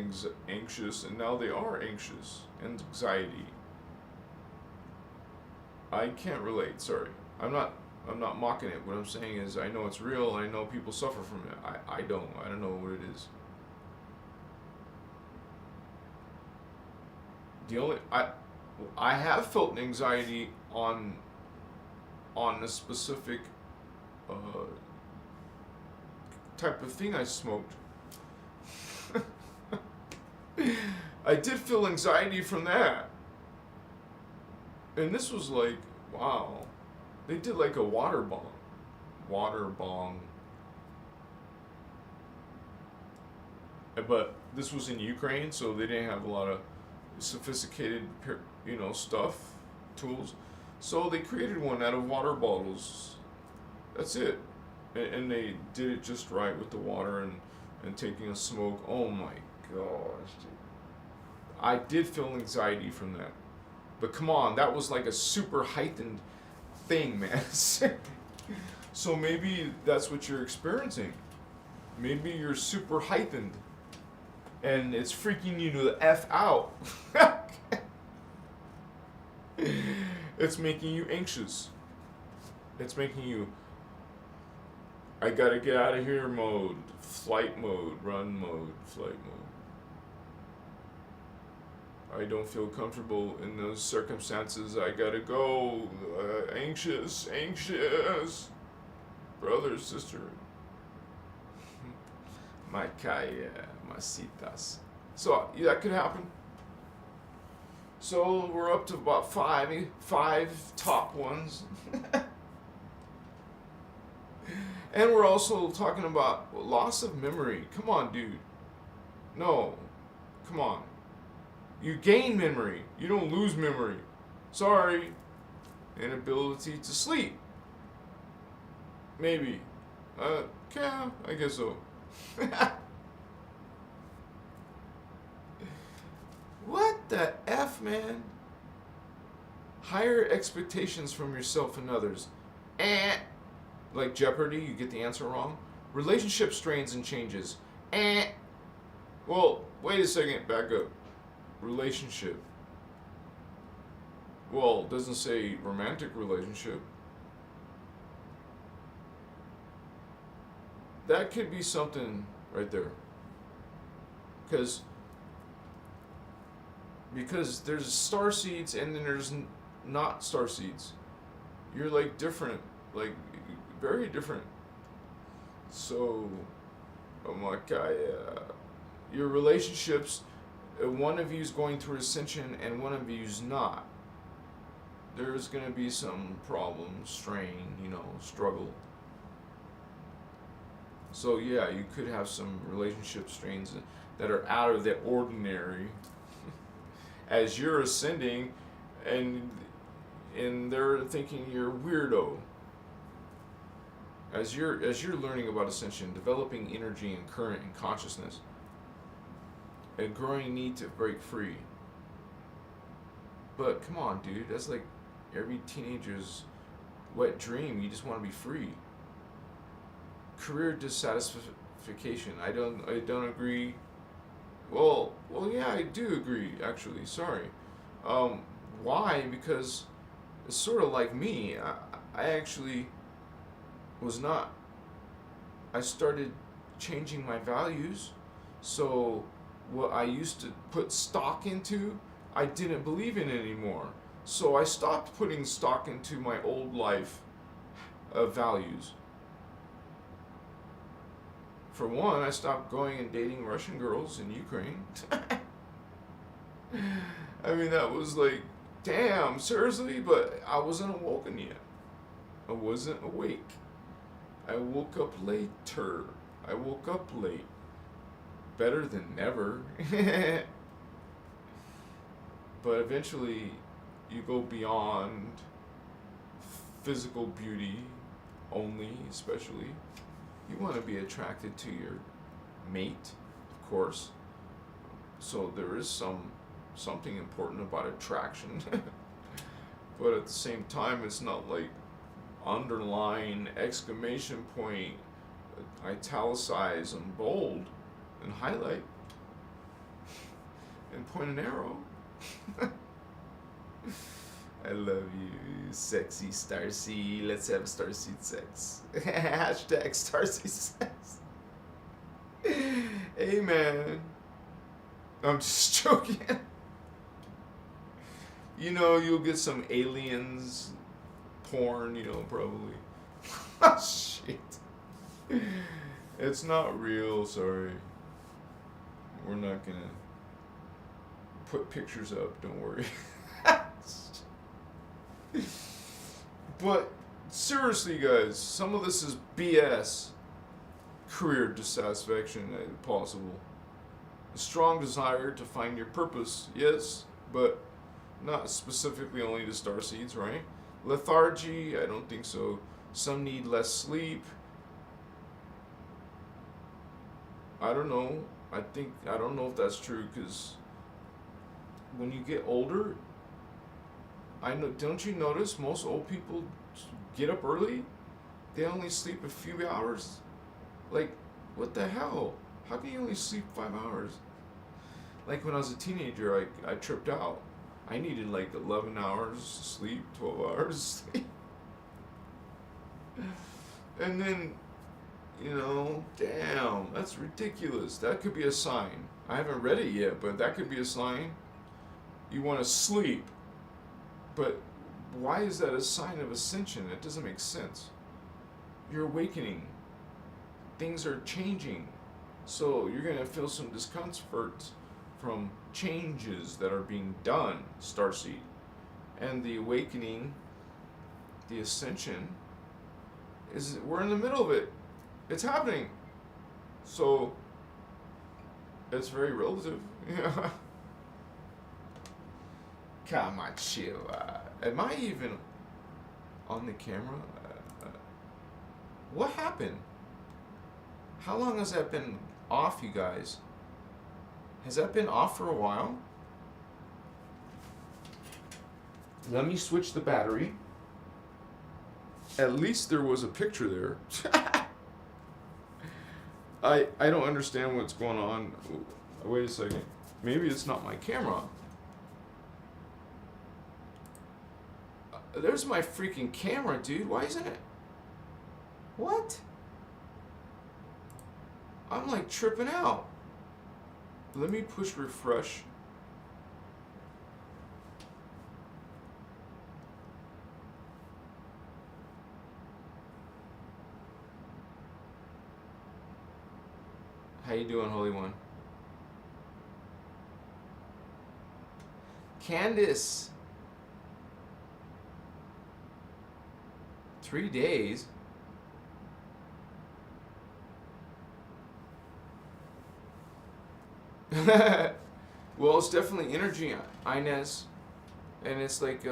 anxious and now they are anxious. Anxiety. I can't relate, sorry. I'm not mocking it. What I'm saying is I know it's real and I know people suffer from it. I don't know what it is. The only I have felt anxiety on a specific type of thing I smoked. I did feel anxiety from that. And this was like, wow. They did like a water bong. But this was in Ukraine, so they didn't have a lot of sophisticated, stuff, tools. So they created one out of water bottles. That's it. And they did it just right with the water and taking a smoke. Oh my gosh, dude. I did feel anxiety from that. But come on, that was like a super heightened thing, man. So maybe that's what you're experiencing. Maybe you're super heightened. And it's freaking you the F out. It's making you anxious. It's making you, I gotta get out of here mode, flight mode, run mode, flight mode. I don't feel comfortable in those circumstances. I gotta go. Anxious. Brother, sister. Makaya, masitas. So, that could happen. So, we're up to about five top ones. And we're also talking about loss of memory. Come on, dude. No. Come on. You gain memory. You don't lose memory. Sorry. Inability to sleep. Maybe. Yeah, I guess so. What the F, man? Higher expectations from yourself and others. Like Jeopardy, you get the answer wrong. Relationship strains and changes. Well, wait a second, back up. Relationship. Well, it doesn't say romantic relationship. That could be something right there. Because there's starseeds and then there's not starseeds. You're like different, like very different. So, oh my God, your relationships, one of you's going through ascension and one of you's not. There's gonna be some problem, strain, struggle. So yeah, you could have some relationship strains that are out of the ordinary as you're ascending, and they're thinking you're a weirdo. As you're learning about ascension, developing energy and current and consciousness, a growing need to break free. But come on, dude, that's like every teenager's wet dream. You just want to be free. Career dissatisfaction. I don't agree. Well, yeah, I do agree. Actually, sorry. Why? Because it's sort of like me. I actually was not. I started changing my values. So what I used to put stock into, I didn't believe in anymore. So I stopped putting stock into my old life of values. For one, I stopped going and dating Russian girls in Ukraine. I mean, that was like, damn, seriously? But I wasn't awoken yet. I wasn't awake. I woke up later. I woke up late. Better than never. But eventually, you go beyond physical beauty only, especially. You want to be attracted to your mate, of course. So there is something important about attraction. But at the same time, it's not like underline, exclamation point, italicize and bold and highlight and point an arrow. I love you, sexy Starseed. Let's have Starseed sex. Hashtag Starseed sex. Hey, man. I'm just joking. You'll get some aliens porn, probably. Oh, shit. It's not real, sorry. We're not gonna put pictures up, don't worry. But seriously, guys, some of this is BS. Career dissatisfaction, possible. A strong desire to find your purpose, yes, but not specifically only to starseeds, right? Lethargy, I don't think so. Some need less sleep. I don't know. I don't know if that's true, because when you get older, don't you notice most old people get up early? They only sleep a few hours? Like, what the hell? How can you only sleep 5 hours? Like when I was a teenager, I tripped out. I needed like 11 hours sleep, 12 hours sleep. And then, damn, that's ridiculous. That could be a sign. I haven't read it yet, but that could be a sign. You want to sleep. But why is that a sign of ascension? It doesn't make sense. You're awakening. Things are changing. So you're going to feel some discomfort from changes that are being done, Starseed. And the awakening, the ascension, we're in the middle of it. It's happening. So it's very relative. Yeah. Come on, chill. Am I even on the camera? What happened? How long has that been off, you guys? Has that been off for a while? Let me switch the battery. At least there was a picture there. I don't understand what's going on. Wait a second. Maybe it's not my camera. There's my freaking camera, dude. Why isn't it? What? I'm like tripping out. Let me push refresh. How you doing, Holy One? Candace. 3 days. Well, it's definitely energy, Inez. And it's like,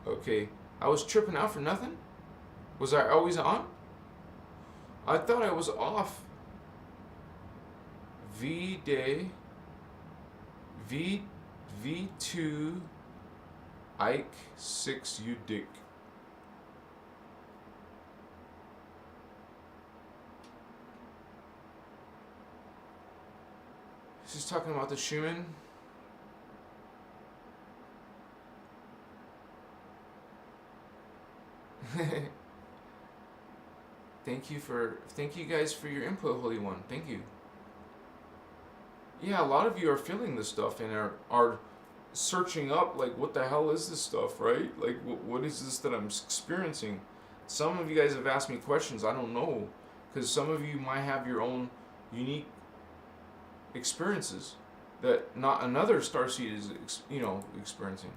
okay. I was tripping out for nothing? Was I always on? I thought I was off. V-Day. V2 Ike 6 U Dick. She's talking about the Schumann. Thank you guys for your input, Holy One. Thank you. Yeah, a lot of you are feeling this stuff and are searching up, like, what the hell is this stuff, right? Like, what is this that I'm experiencing? Some of you guys have asked me questions. I don't know, because some of you might have your own unique experiences that not another starseed is, experiencing.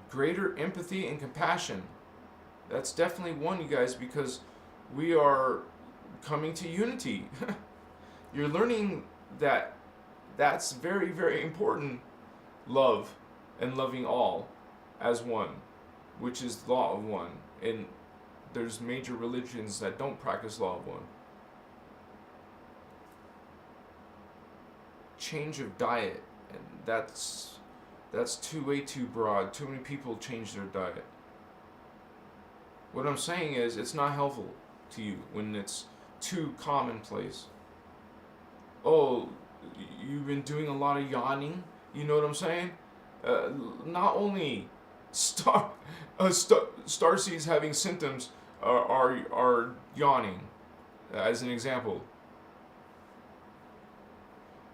Greater empathy and compassion. That's definitely one, you guys, because we are coming to unity. You're learning that that's very, very important. Love and loving all as one, which is the law of one. And there's major religions that don't practice law of one. Change of diet, and that's way too broad. Too many people change their diet. What I'm saying is, it's not helpful to you when it's too commonplace. Oh, you've been doing a lot of yawning. You know what I'm saying? Not only starseeds having symptoms are yawning, as an example.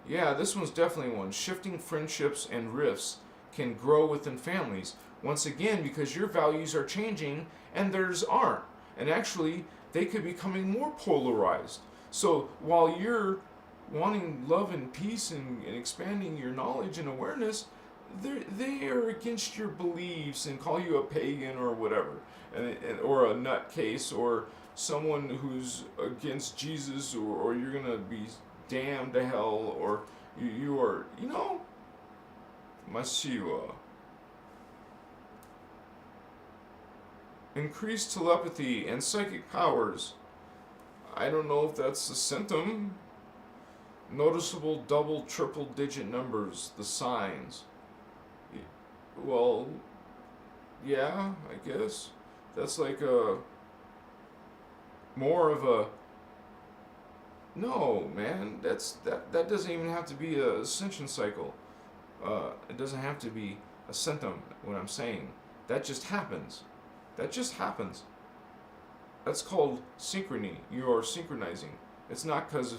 Yeah, this one's definitely one. Shifting friendships and rifts can grow within families. Once again, because your values are changing and theirs aren't. And actually, they could be becoming more polarized. So while you're wanting love and peace and expanding your knowledge and awareness, they are against your beliefs and call you a pagan or whatever, or a nutcase, or someone who's against Jesus, or you're going to be damned to hell, or you are, Masiwa. Increased telepathy and psychic powers. I don't know if that's a symptom. Noticeable double, triple digit numbers, the signs. Well, yeah, I guess. That's like more of a... No, man, that doesn't even have to be a ascension cycle. It doesn't have to be a symptom, what I'm saying. That just happens. That just happens. That's called synchrony. You are synchronizing. It's not because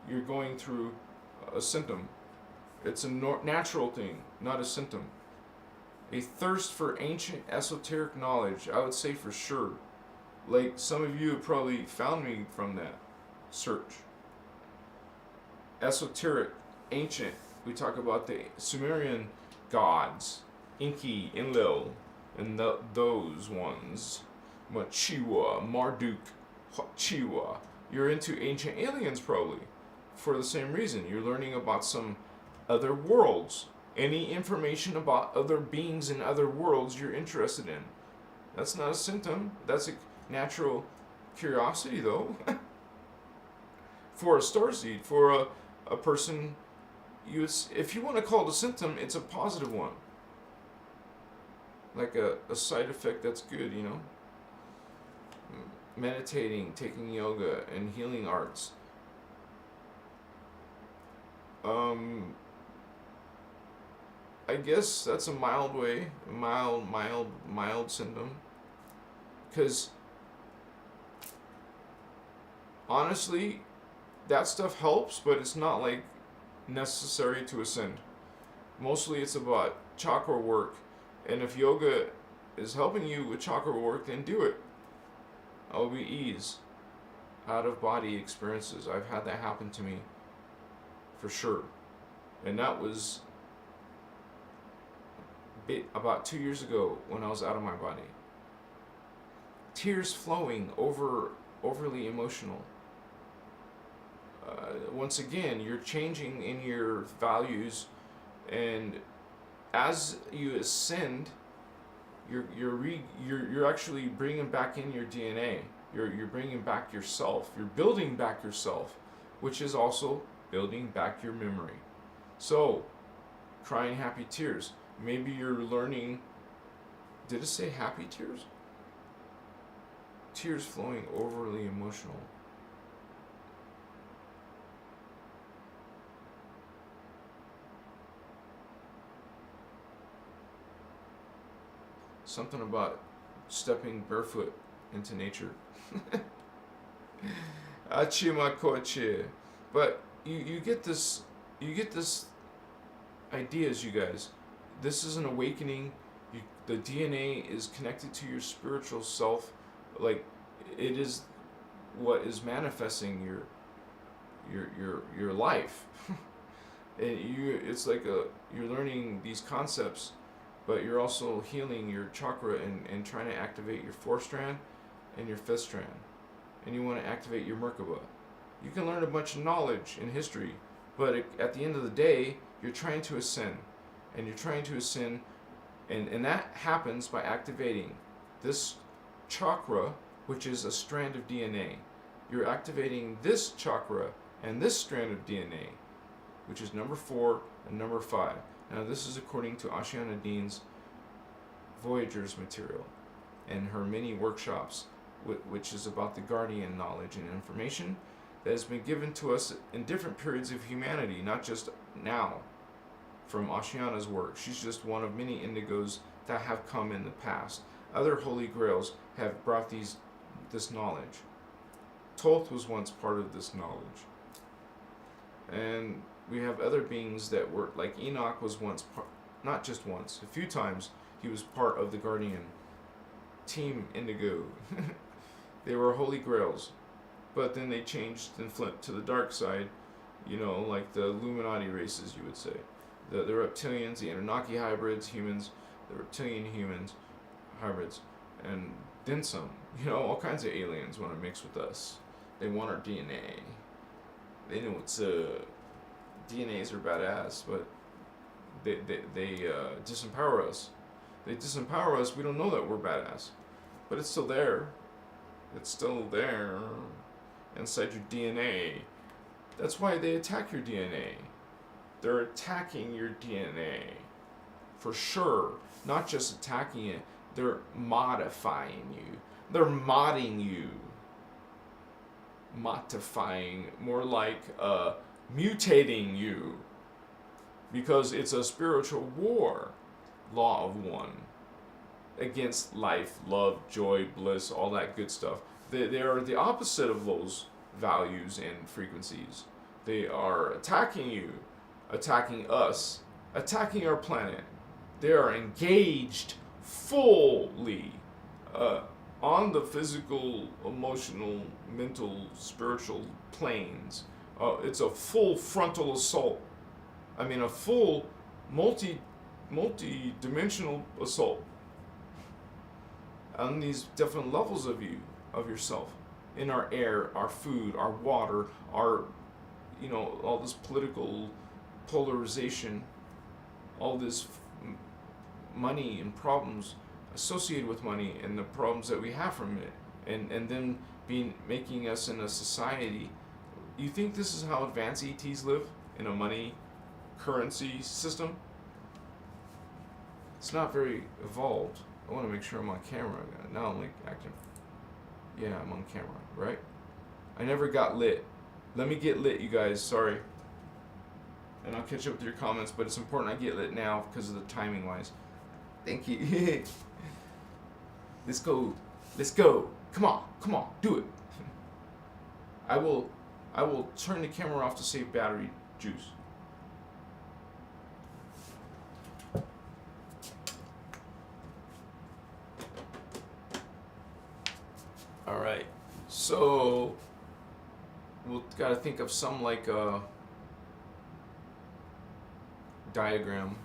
you're going through a symptom. It's a natural thing, not a symptom. A thirst for ancient esoteric knowledge, I would say for sure. Like, some of you have probably found me from that search. Esoteric, ancient. We talk about the Sumerian gods, Enki, Enlil, and those ones. Machiwa, Marduk, Chiwa. You're into ancient aliens probably. for the same reason. You're learning about some other worlds. Any information about other beings in other worlds you're interested in. That's not a symptom. That's a natural curiosity, though. For a starseed, for a person, if you want to call it a symptom, it's a positive one. Like a side effect that's good, you know? Meditating, taking yoga, and healing arts. I guess that's a mild way, mild symptom. Because honestly, that stuff helps, but it's not like necessary to ascend. Mostly it's about chakra work, and if yoga is helping you with chakra work, then do it. It'll be ease. Out of body experiences. I've had that happen to me for sure. And that was about 2 years ago when I was out of my body. Tears flowing, overly emotional. Once again, you're changing in your values, and as you ascend, you're actually bringing back in your DNA. You're bringing back yourself. You're building back yourself, which is also building back your memory. So, crying happy tears. Maybe you're learning. Did it say happy tears? Tears flowing, overly emotional. Something about stepping barefoot into nature. Achimakoche. But you get this ideas, you guys. This is an awakening. The DNA is connected to your spiritual self. Like, it is what is manifesting your life. And it's like you're learning these concepts, but you're also healing your chakra and trying to activate your 4th strand and your 5th strand. And you want to activate your Merkaba. You can learn a bunch of knowledge in history, but at the end of the day, you're trying to ascend. And you're trying to ascend, and that happens by activating this chakra, which is a strand of DNA. You're activating this chakra and this strand of DNA, which is number 4 and number 5. Now, this is according to Ashiana Dean's Voyager's material and her mini workshops, which is about the guardian knowledge and information that has been given to us in different periods of humanity, not just now, from Ashiana's work. She's just one of many indigos that have come in the past. Other holy grails have brought this knowledge. Thoth was once part of this knowledge. And we have other beings that were, like Enoch was once part, not just once, a few times, he was part of the Guardian Team Indigo. They were holy grails. But then they changed and flipped to the dark side, like the Illuminati races, you would say. The reptilians, the Anunnaki hybrids, humans, the reptilian humans, hybrids, and then some. All kinds of aliens want to mix with us. They want our DNA. They know what's DNAs are badass, but they disempower us. They disempower us. We don't know that we're badass, but it's still there. It's still there inside your DNA. That's why they attack your DNA. They're attacking your DNA, for sure. Not just attacking it, they're modifying you. They're modding you. Modifying, more like mutating you. Because it's a spiritual war, law of one, against life, love, joy, bliss, all that good stuff. They are the opposite of those values and frequencies. They are attacking you. Attacking us, attacking our planet. They are engaged fully on the physical, emotional, mental, spiritual planes. It's a full frontal assault. I mean, a full multi-dimensional assault on these different levels of yourself. In our air, our food, our water, our all this political polarization, all this money and problems associated with money and the problems that we have from it, and then making us in a society. You think this is how advanced ETs live, in a money currency system? It's not very evolved. I want to make sure I'm on camera. Now I'm like acting. Yeah, I'm on camera, right? I never got lit. Let me get lit, you guys. Sorry. And I'll catch up with your comments, but it's important I get lit now because of the timing wise. Thank you. Let's go. Let's go. Come on. Do it. I will turn the camera off to save battery juice. All right. So we'll gotta think of some like a diagram.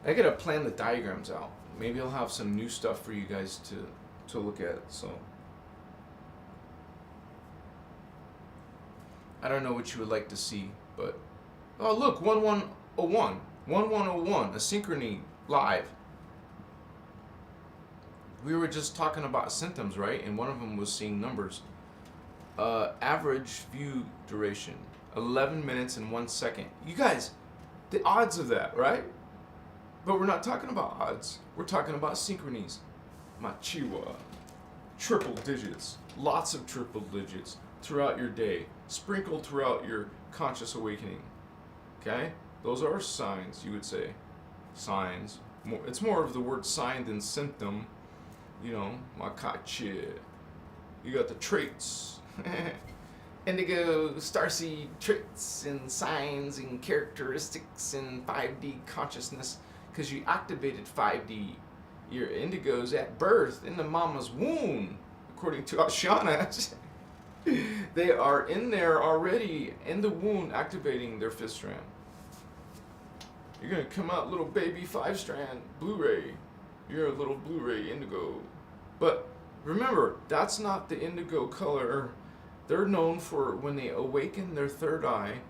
I gotta plan the diagrams out. Maybe I'll have some new stuff for you guys to look at. So I don't know what you would like to see, but oh look, 1101, asynchrony live. We were just talking about symptoms, right? And one of them was seeing numbers. Average view duration, 11 minutes and 1 second. You guys, the odds of that, right? But we're not talking about odds. We're talking about synchronies. Machiwa. Triple digits. Lots of triple digits throughout your day. Sprinkled throughout your conscious awakening. Okay? Those are signs, you would say. Signs. It's more of the word sign than symptom. Makachi. You got the traits. Indigo, starseed traits and signs and characteristics in 5D consciousness, because you activated 5D. Your indigos at birth in the mama's womb, according to Ashana. They are in there already in the womb activating their 5th strand. You're going to come out little baby 5-strand Blu-ray. You're a little Blu-ray indigo. But remember, that's not the indigo color. They're known for when they awaken their 3rd eye,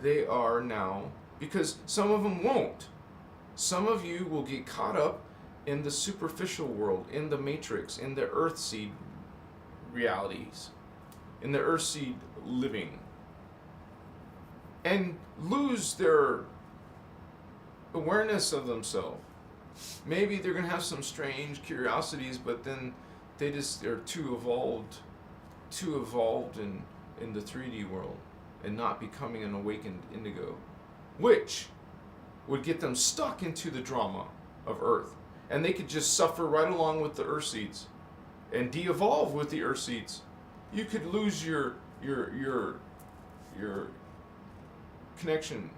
they are now, because some of them won't. Some of you will get caught up in the superficial world, in the matrix, in the earthseed realities, in the earthseed living, and lose their awareness of themselves. Maybe they're going to have some strange curiosities, but then they just are too evolved in the 3D world and not becoming an awakened indigo, which would get them stuck into the drama of Earth. And they could just suffer right along with the Earth seeds and de-evolve with the Earth seeds. You could lose your connection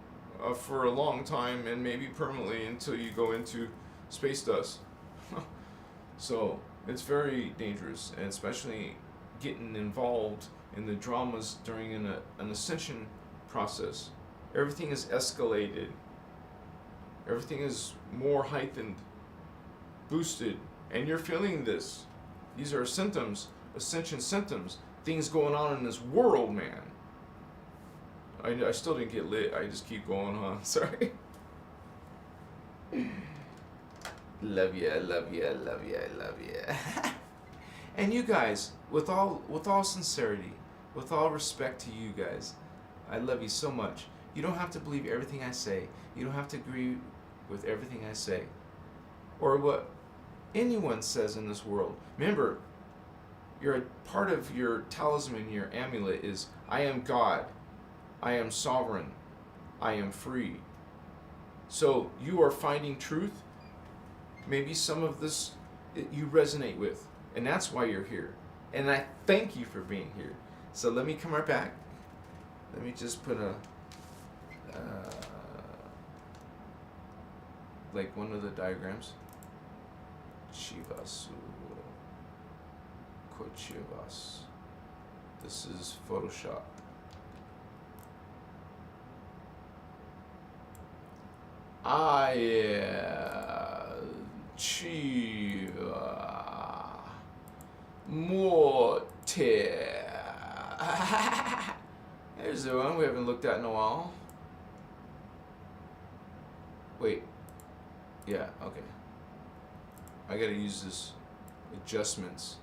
for a long time and maybe permanently until you go into space dust. So it's very dangerous, and especially getting involved in the dramas during an ascension process. Everything is escalated. Everything is more heightened, boosted, and you're feeling this. These are symptoms, ascension symptoms, things going on in this world, man. I still didn't get lit. I just keep going, huh? Sorry. Love ya, love ya, love ya, love ya. And you guys, with all sincerity, with all respect to you guys, I love you so much. You don't have to believe everything I say. You don't have to agree with everything I say, or what anyone says in this world. Remember, you're a part of your talisman, your amulet is, I am God, I am sovereign, I am free. So you are finding truth. Maybe some of this you resonate with, and that's why you're here. And I thank you for being here. So let me come right back. Let me just put a like one of the diagrams. Chivasu Kochivas. This is Photoshop. Chiva Morte. There's Here's the one we haven't looked at in a while. Wait. Yeah, okay. I gotta use this adjustments.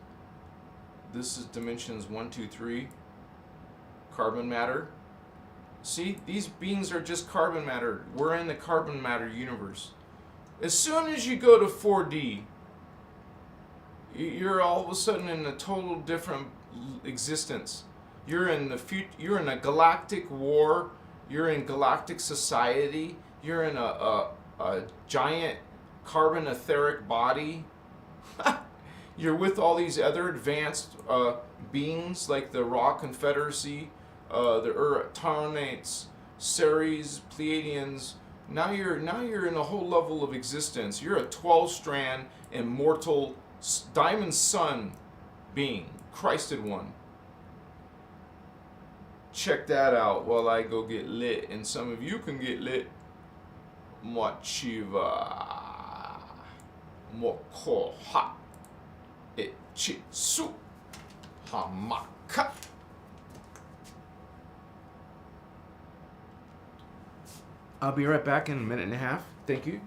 This is dimensions 1, 2, 3. Carbon matter. See, these beings are just carbon matter. We're in the carbon matter universe. As soon as you go to 4D, you're all of a sudden in a total different existence. You're in the future. You're in a galactic war. You're in galactic society. You're in a giant carbon etheric body. You're with all these other advanced beings like the Raw Confederacy, the Urtanates, Ceres, Pleiadians. Now you're in a whole level of existence. You're a 12-strand immortal diamond sun being, Christed one. Check that out while I go get lit, and some of you can get lit. Mochiva, mokoha, ichitsu, hamaka. I'll be right back in a minute and a half. Thank you.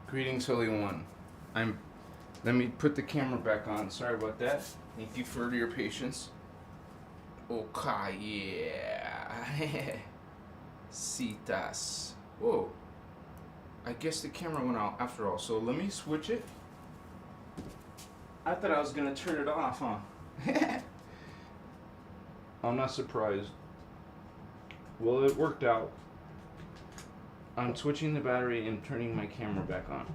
Greetings, Holy One. Let me put the camera back on. Sorry about that. Thank you for your patience. Okay, yeah. Citas. Whoa. I guess the camera went out after all. So let me switch it. I thought I was gonna turn it off, huh? I'm not surprised. Well, it worked out. I'm switching the battery and turning my camera back on.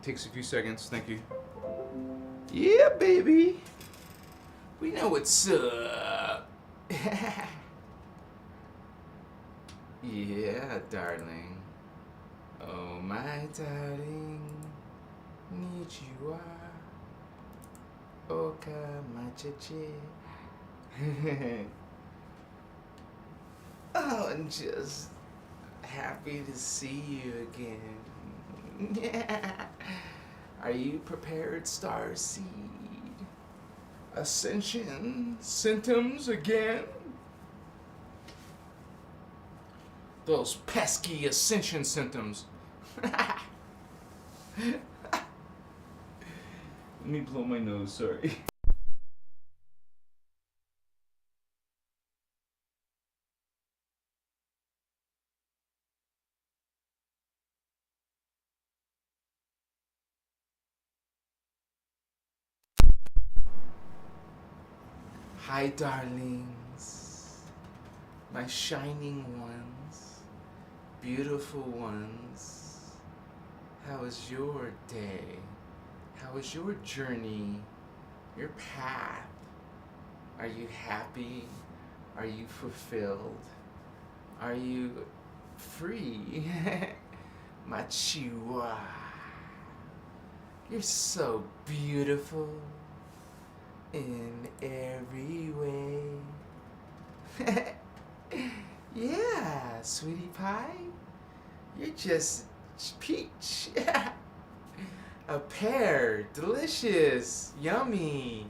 Takes a few seconds, thank you. Yeah, baby. We know what's up. Yeah, darling. Oh, my darling. Nichiwa. Oka macheche. Oh, I'm just happy to see you again. Are you prepared, Starseed? Ascension symptoms again? Those pesky Ascension symptoms. Let me blow my nose, sorry. Hi, darlings. My shining ones. Beautiful ones. How was your day? How was your journey? Your path? Are you happy? Are you fulfilled? Are you free? Machiwa. You're so beautiful in every way. Yeah, sweetie pie. You're just peach. A pear, delicious, yummy.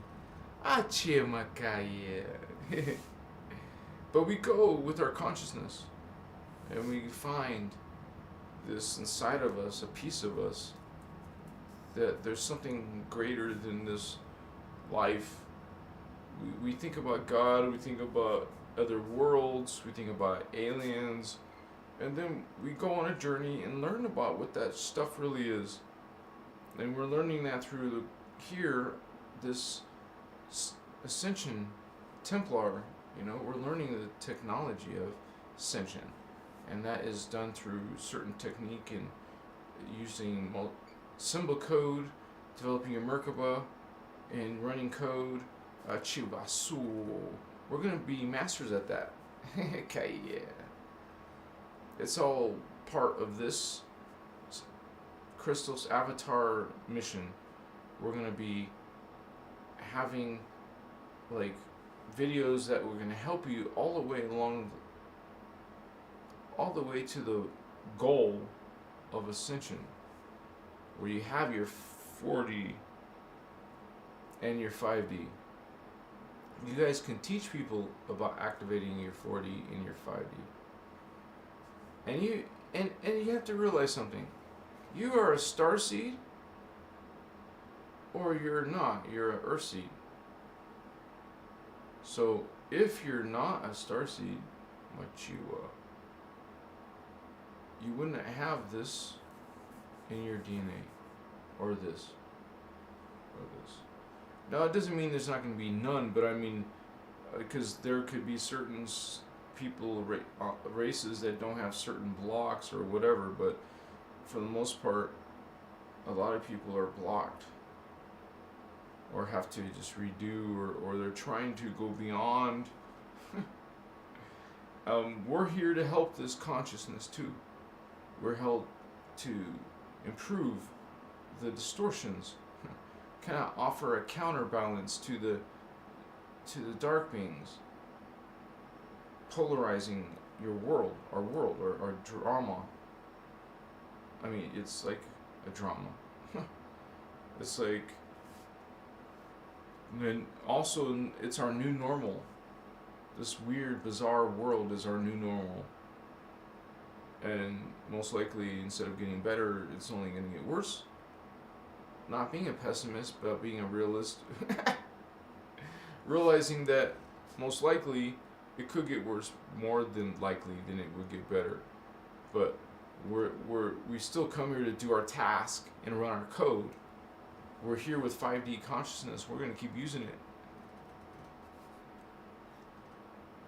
Achimakaya. But we go with our consciousness and we find this inside of us, a piece of us, that there's something greater than this life. We think about God, we think about other worlds, we think about aliens, and then we go on a journey and learn about what that stuff really is. And we're learning that through this Ascension Templar, we're learning the technology of Ascension. And that is done through certain technique and using symbol code, developing a Merkaba, and running code, Chibasu. We're going to be masters at that. Okay, yeah. It's all part of this Christos Avatar mission. We're going to be having videos that we're going to help you all the way to the goal of Ascension, where you have your 4D and your 5D. You guys can teach people about activating your 4D and your 5D. And you have to realize something. You are a starseed, or you're not. You're an earthseed. So if you're not a starseed, you wouldn't have this in your DNA, or this, or this. Now, it doesn't mean there's not going to be none, but I mean, because there could be certain people, races that don't have certain blocks or whatever, but for the most part, a lot of people are blocked or have to just redo, or they're trying to go beyond. We're here to help this consciousness too. We're helped to improve the distortions. cannot offer a counterbalance to the dark beings polarizing your world, our drama. I mean, it's like a drama. It's like, and also it's our new normal. This weird, bizarre world is our new normal. And most likely, instead of getting better, it's only going to get worse. Not being a pessimist, but being a realist. Realizing that most likely it could get worse, more than likely than it would get better. But we still come here to do our task and run our code. We're here with 5D consciousness. We're going to keep using it.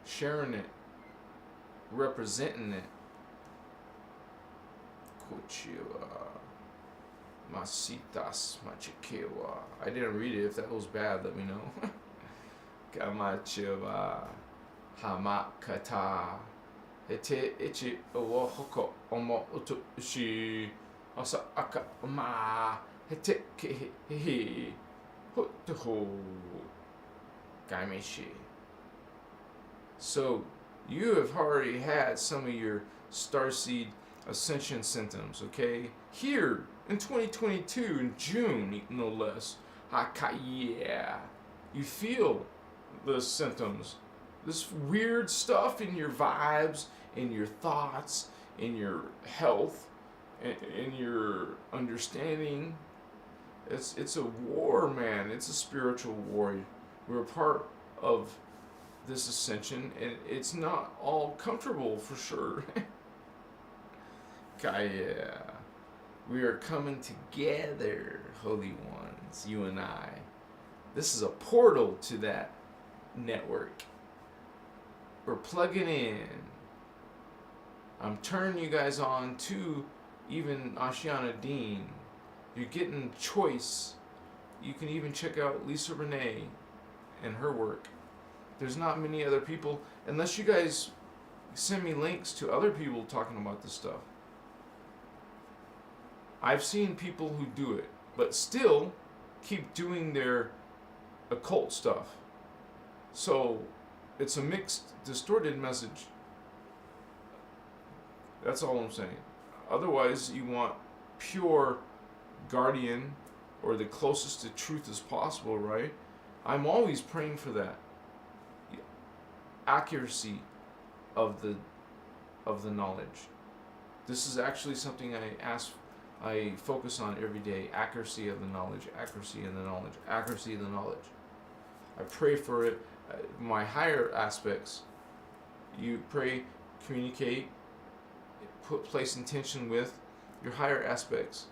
Sharing it. Representing it. Kochiwa. Masitas Machikewa. I didn't read it. If that was bad, let me know. Kamachiwa. Hamakata. Ete ichi owo hoko omo utu shi. Asa aka ma. Hete kehe. Hotoho. Gaimeshi. So, you have already had some of your Starseed Ascension symptoms, okay? Here, in 2022, in June, no less. Yeah. You feel the symptoms. This weird stuff in your vibes, in your thoughts, in your health, in your understanding. It's a war, man. It's a spiritual war. We're a part of this ascension, and it's not all comfortable for sure. Kaya, we are coming together, holy ones, you and I. This is a portal to that network. We're plugging in. I'm turning you guys on to even Ashiana Dean. You're getting choice. You can even check out Lisa Renee and her work. There's not many other people, unless you guys send me links to other people talking about this stuff. I've seen people who do it, but still keep doing their occult stuff. So it's a mixed, distorted message. That's all I'm saying. Otherwise, you want pure guardian or the closest to truth as possible, right? I'm always praying for that. Accuracy of the knowledge. This is actually something I focus on every day. Accuracy of the knowledge, accuracy of the knowledge, accuracy of the knowledge. I pray for it. My higher aspects, you pray, communicate, place intention with your higher aspects.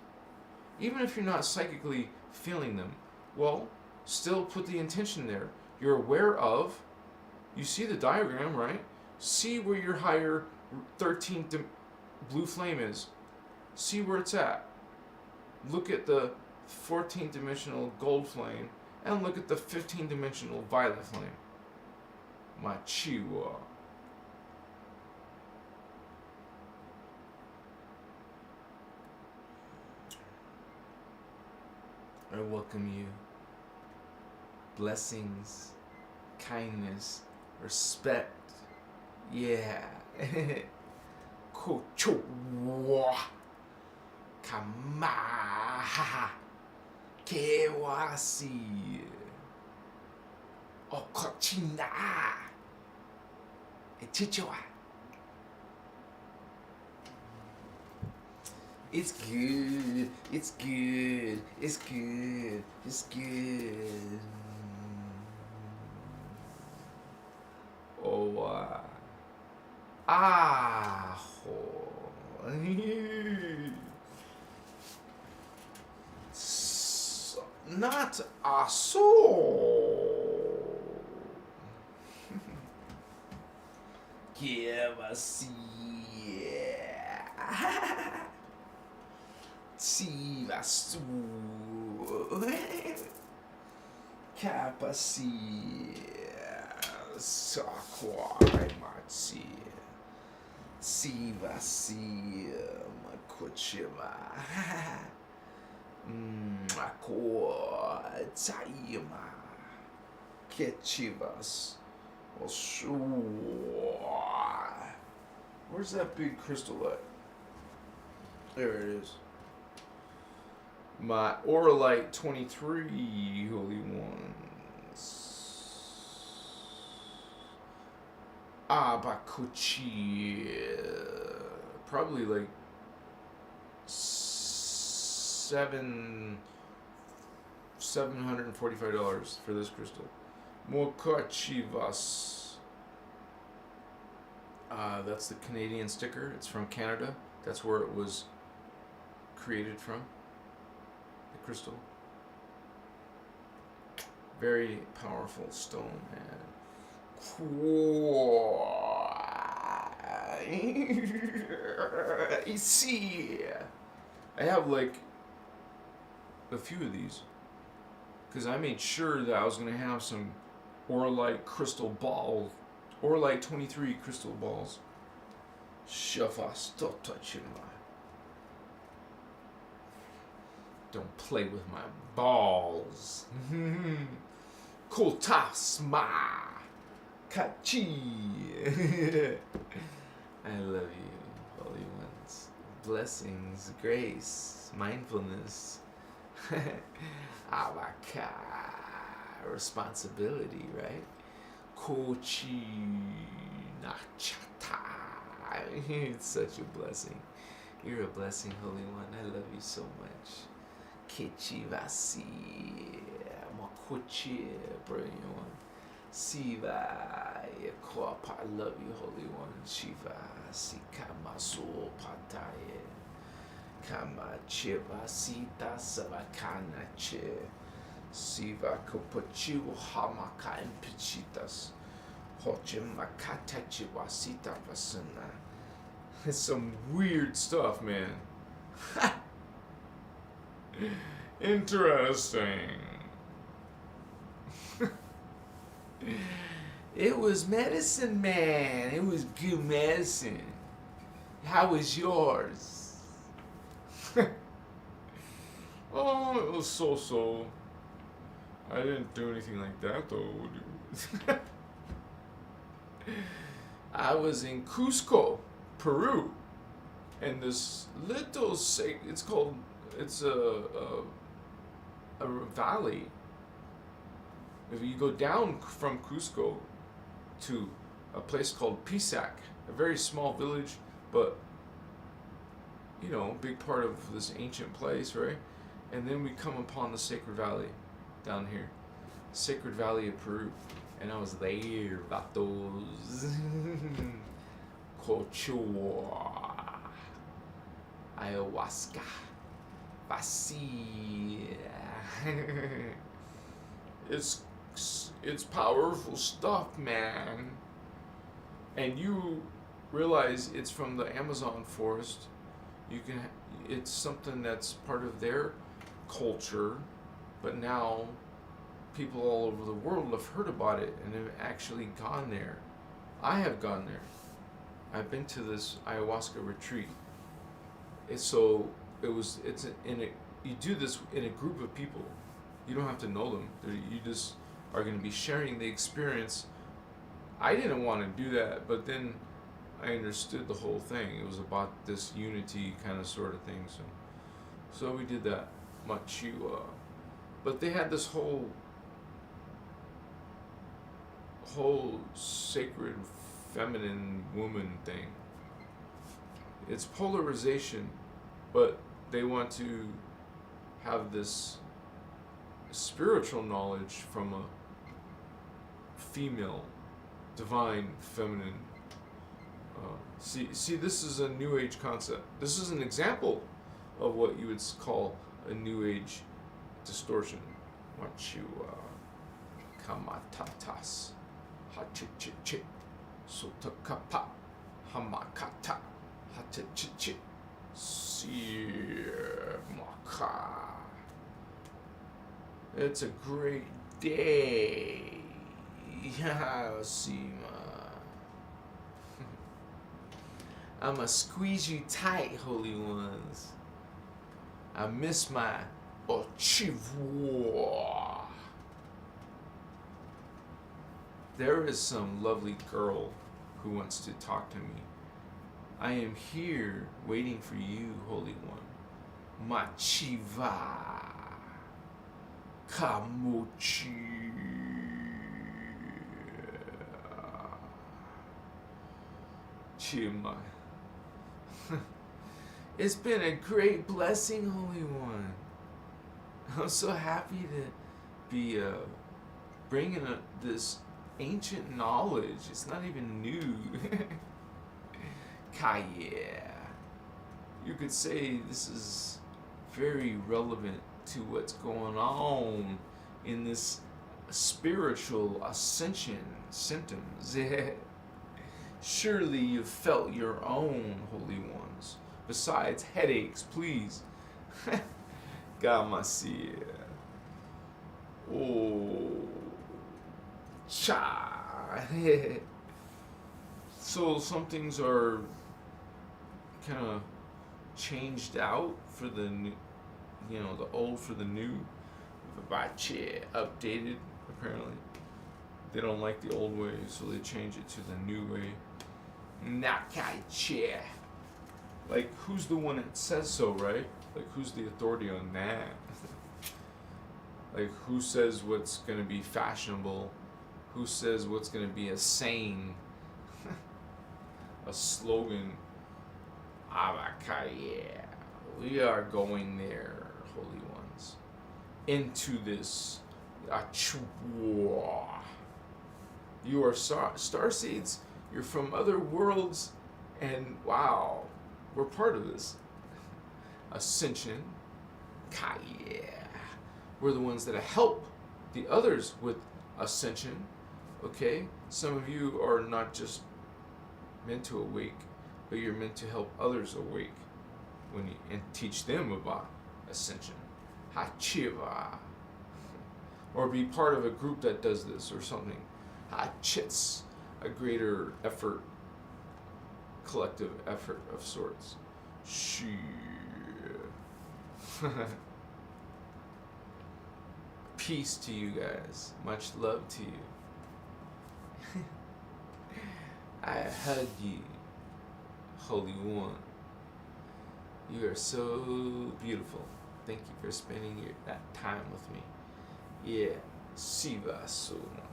Even if you're not psychically feeling them, well, still put the intention there. You're aware of, you see the diagram, right? See where your higher 13th blue flame is. See where it's at. Look at the 14th dimensional gold flame and look at the 15th dimensional violet flame. Machiwa. I welcome you. Blessings, kindness, respect. Yeah. Kochowa. Kamaha. Kewasi. Okochina. Echichoa. It's good. It's good. It's good. It's good. Oh, not a soul. Give us see us capacity sakwa matsi see vasi makuchiva akwa Taima. Kechivas. Where's that big crystal at? There it is. My Auralite 23 holy ones. Abakuchi. Probably like $745 for this crystal. Mokachivas. That's the Canadian sticker. It's from Canada. That's where it was created from. The crystal. Very powerful stone, man. See, I have like a few of these because I made sure that I was gonna have some Auralite crystal balls, Auralite 23 crystal balls. Shafa, stop touching my. Don't play with my balls. Kotasma. Kachi. I love you, holy ones. Blessings, grace, mindfulness. Awaka. Responsibility, right? Kochi nachata. It's such a blessing. You're a blessing, holy one. I love you so much. Kichi vasi. Makuchi, brilliant one. Siva, Yakwapa, I love you, Holy One. Shiva, Sikamaso, Pataye, Kama Chiva, Sita, Savakana, Che, Siva, Kopachiu, Hamaka, and Pichitas, Hochimakata, Chiva, Sita, Vasana. It's some weird stuff, man. Interesting. It was medicine, man. It was good medicine. How was yours? Oh, it was so-so. I didn't do anything like that, though, dude. I was in Cusco, Peru, and this little it's a valley. If you go down from Cusco to a place called Pisac, a very small village, but you know, big part of this ancient place, right? And then we come upon the Sacred Valley down here, Sacred Valley of Peru, and I was there, vatos. Cochua, Ayahuasca, Vasi. It's powerful stuff, man. And you realize it's from the Amazon forest. It's something that's part of their culture, but now people all over the world have heard about it and have actually gone there. I have gone there. I've been to this ayahuasca retreat. You do this in a group of people. You don't have to know them. You just are going to be sharing the experience. I didn't want to do that, but then I understood the whole thing. It was about this unity kind of sort of thing. So we did that. But they had this whole sacred feminine woman thing. It's polarization, but they want to have this spiritual knowledge from a female, divine, feminine. See, this is a New Age concept. This is an example of what you would call a New Age distortion. Kamatatas, hachichichi, sotakapa, hamakata, hachichichi, sirmaka. It's a great day. Sima. I'ma squeeze you tight, holy ones. I miss my Ochivwa. There is some lovely girl who wants to talk to me. I am here waiting for you, Holy One. Machiva Kamochi Chima. It's been a great blessing, Holy One. I'm so happy to be bringing this ancient knowledge. It's not even new. Kaya. You could say this is very relevant to what's going on in this spiritual ascension symptoms. Surely you've felt your own, Holy Ones. Besides headaches, please. Gamasia. Oh. Cha. So some things are kind of changed out for the new, the old for the new. Vivace updated, apparently. They don't like the old way, so they change it to the new way. Nakaiche. Like, who's the one that says so, right? Like, who's the authority on that? Like, who says what's going to be fashionable? Who says what's going to be a saying? A slogan? Avakaya. We are going there, Holy Ones. Into this. Achua. You are Starseeds. You're from other worlds. And wow. We're part of this. Ascension. Kaya. We're the ones that help the others with ascension. Okay? Some of you are not just meant to awake, but you're meant to help others awake and teach them about ascension. Hachiva. Or be part of a group that does this or something. Hachits. A greater effort, collective effort of sorts. Shoo. Peace to you guys. Much love to you. I hug you, Holy One. You are so beautiful. Thank you for spending that time with me. Yeah, Siva Suna.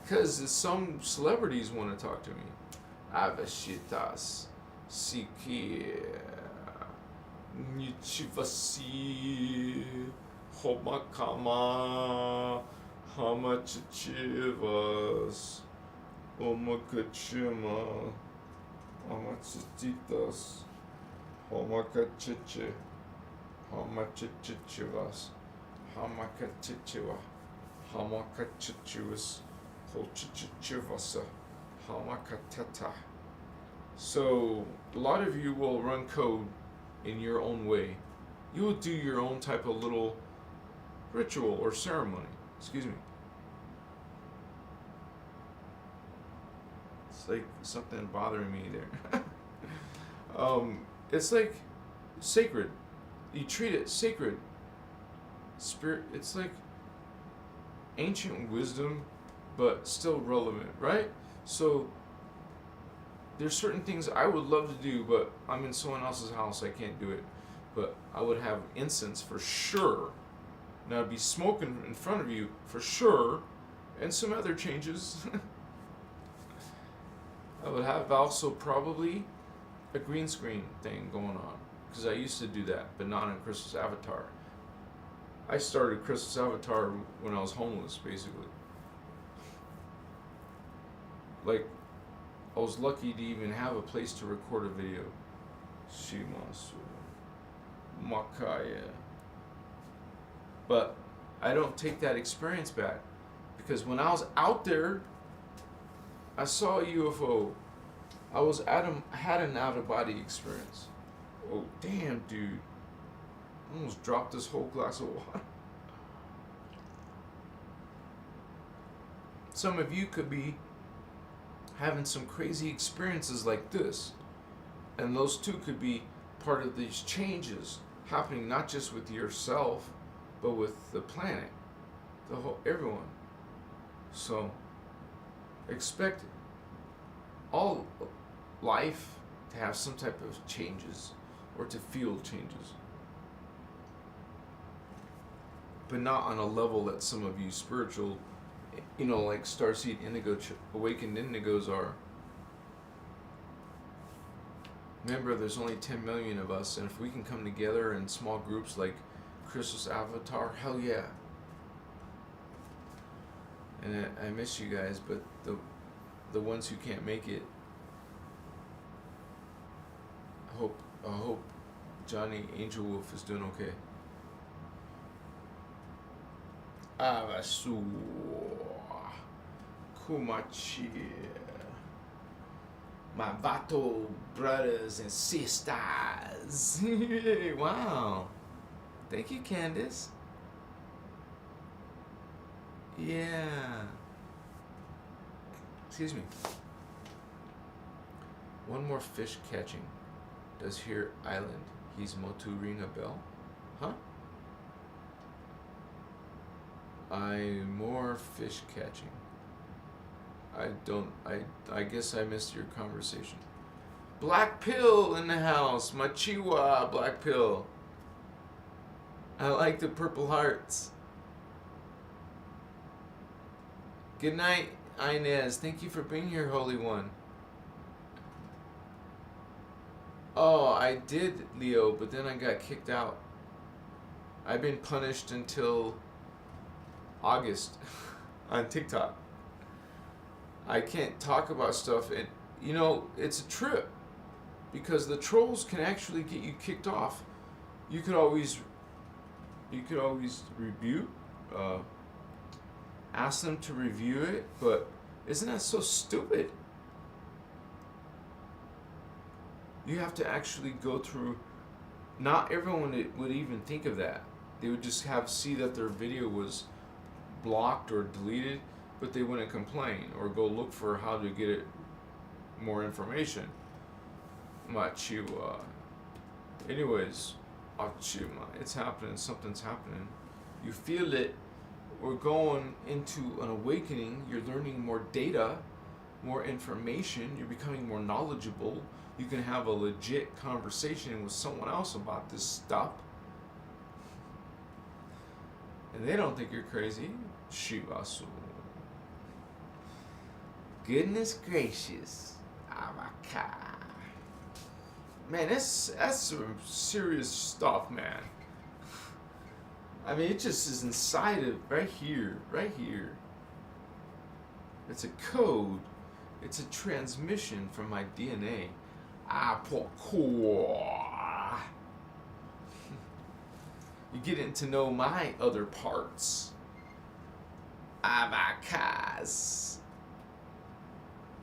Because some celebrities want to talk to me. Avashitas, Sikia, Nichivasi, Homakama, Hamachichivas, Omakachima, Hamachichitas, Homakachichi, Hamachichivas, Hamakachichiva, Hamakachichivas. So, a lot of you will run code in your own way. You will do your own type of little ritual or ceremony. Excuse me. It's like something bothering me there. It's like sacred. You treat it sacred. Spirit. It's like ancient wisdom, but still relevant, right? So there's certain things I would love to do, but I'm in someone else's house, I can't do it. But I would have incense for sure. Now I'd be smoking in front of you for sure, and some other changes. I would have also probably a green screen thing going on, because I used to do that, but not in Christos Avatar. I started Christos Avatar when I was homeless, basically. Like, I was lucky to even have a place to record a video. Shimasu. Makaya. But I don't take that experience back. Because when I was out there, I saw a UFO. I had an out-of-body experience. Oh, damn, dude. I almost dropped this whole glass of water. Some of you could be having some crazy experiences like this. And those too could be part of these changes happening not just with yourself, but with the planet, everyone. So, expect all life to have some type of changes or to feel changes. But not on a level that some of you spiritual, like Starseed Indigo, awakened indigos are. Remember, there's only 10 million of us, and if we can come together in small groups like Christos Avatar, hell yeah. And I miss you guys, but the ones who can't make it, I hope Johnny Angel Wolf is doing okay. Avasu Kumachi, my Vato brothers and sisters. Wow. Thank you, Candace. Yeah. Excuse me. One more fish catching. Does here island. He's Motu ring a bell? Huh? More fish catching. I guess I missed your conversation. Black Pill in the house. Machiwa Black Pill. I like the purple hearts. Good night, Inez. Thank you for being here, Holy One. Oh, I did, Leo, but then I got kicked out. I've been punished until August on TikTok. I can't talk about stuff, and it's a trip because the trolls can actually get you kicked off. You could always review, ask them to review it, but isn't that so stupid? You have to actually go through. Not everyone would even think of that. They would just see that their video was blocked or deleted, but they wouldn't complain or go look for how to get it more information. Machiwa. Anyways, Achima, it's happening. Something's happening. You feel it. We're going into an awakening. You're learning more data, more information. You're becoming more knowledgeable. You can have a legit conversation with someone else about this stuff. And they don't think you're crazy. Shivasu. Goodness gracious. Avaka. Man, that's some serious stuff, man. I mean, it just is inside of right here. It's a code. It's a transmission from my DNA. You getting to know my other parts. Avakas.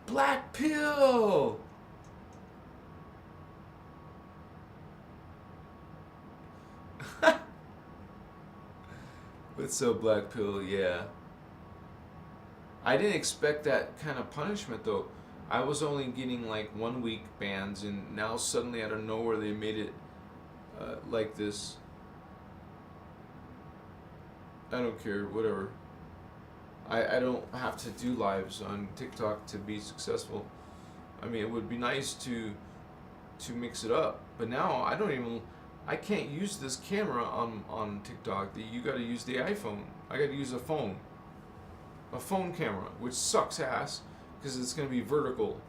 Black Pill. What's up, Black Pill? Yeah. I didn't expect that kind of punishment, though. I was only getting like 1 week bans, and now suddenly out of nowhere they made it like this. I don't care, whatever. I don't have to do lives on TikTok to be successful. I mean, it would be nice to mix it up, but now I can't use this camera on TikTok. You got to use the iPhone. I got to use a phone camera, which sucks ass because it's going to be vertical.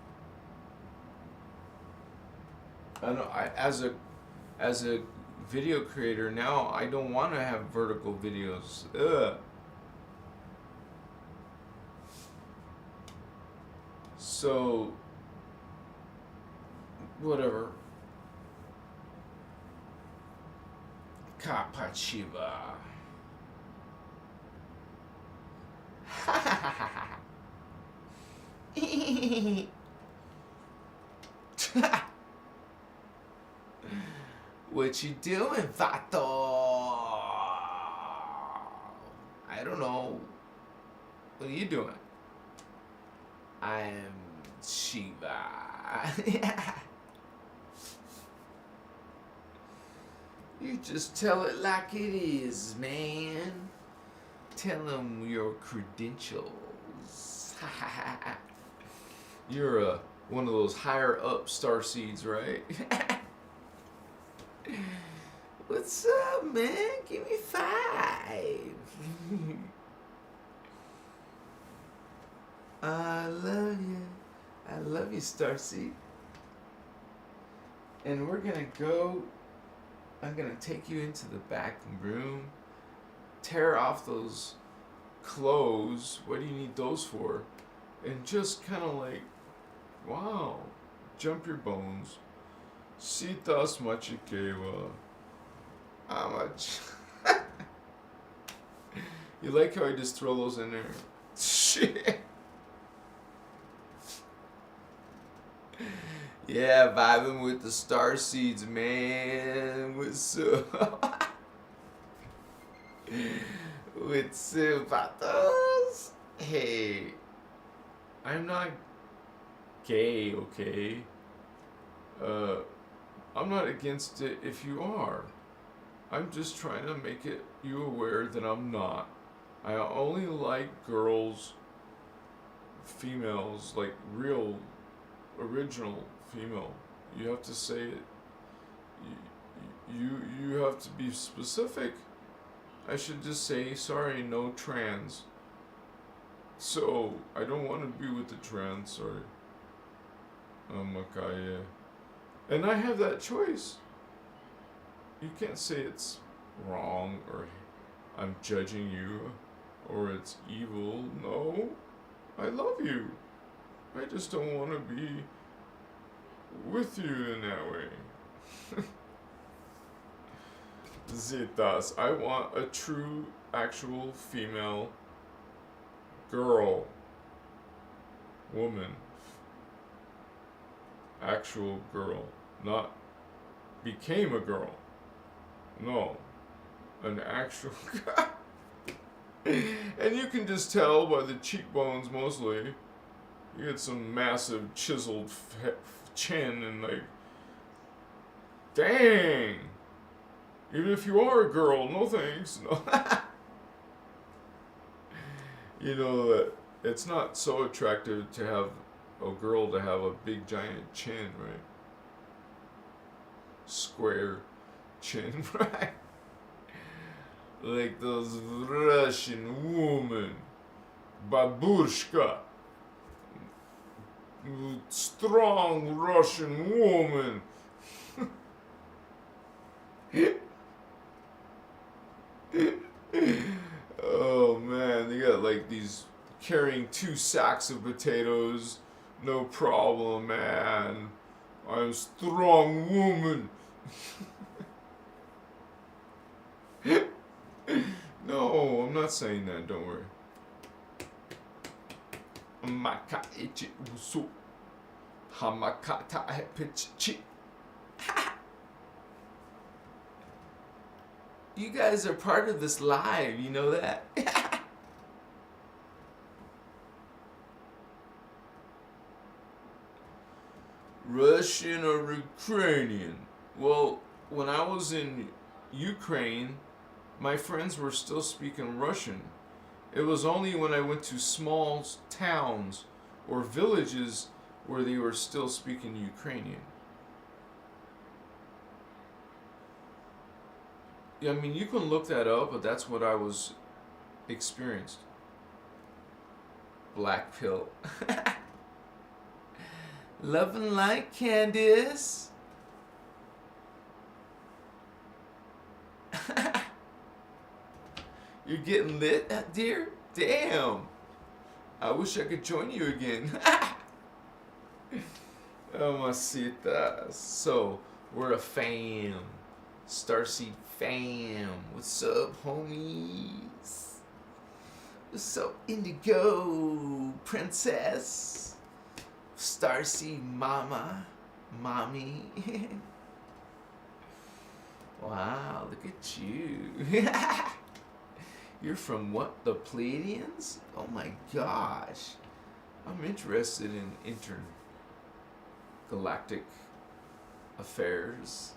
I know. As a video creator now, I don't want to have vertical videos. Ugh. So, whatever. Kapachiva. What you doing, Vato? I don't know. What are you doing? I'm Shiva. You just tell it like it is, man. Tell them your credentials. You're one of those higher up starseeds, right? What's up, man? Give me 5. I love you. I love you, Starseed. And we're gonna go. I'm gonna take you into the back room. Tear off those clothes. What do you need those for? And just kind of like, wow, jump your bones. Citas machikewa. Amach. You like how I just throw those in there? Shit. Yeah, vibing with the Starseeds, man. What's up? What's up, patos? Hey, I'm not gay, okay? I'm not against it if you are. I'm just trying to make you aware that I'm not. I only like girls, females, like real, original female. You have to say it. You have to be specific. I should just say, sorry, no trans. So, I don't want to be with the trans, sorry. Makaya. And I have that choice. You can't say it's wrong or I'm judging you or it's evil. No, I love you. I just don't want to be with you in that way. Zitas, I want a true, actual female girl, woman, actual girl, not became a girl. No, an actual guy. And you can just tell by the cheekbones mostly. You get some massive chiseled chin and like, dang. Even if you are a girl, no thanks. No. You know that it's not so attractive to have a girl to have a big giant chin, right? Square chin, right? Like those Russian women, babushka, strong Russian woman. Oh man, they got like these carrying 2 sacks of potatoes, no problem, man. I'm a strong woman. No, I'm not saying that, don't worry. You guys are part of this live, you know that? Russian or Ukrainian? Well, when I was in Ukraine, my friends were still speaking Russian. It was only when I went to small towns or villages where they were still speaking Ukrainian. Yeah, I mean, you can look that up, but that's what I was experienced. Black pill. Love and light, Candice. You're getting lit, dear? Damn. I wish I could join you again. Mamacita. So, we're a fam. Starseed fam. What's up, homies? What's up, Indigo Princess? Starseed Mama. Mommy. Wow, look at you. You're from what? The Pleiadians? Oh my gosh. I'm interested in intergalactic affairs.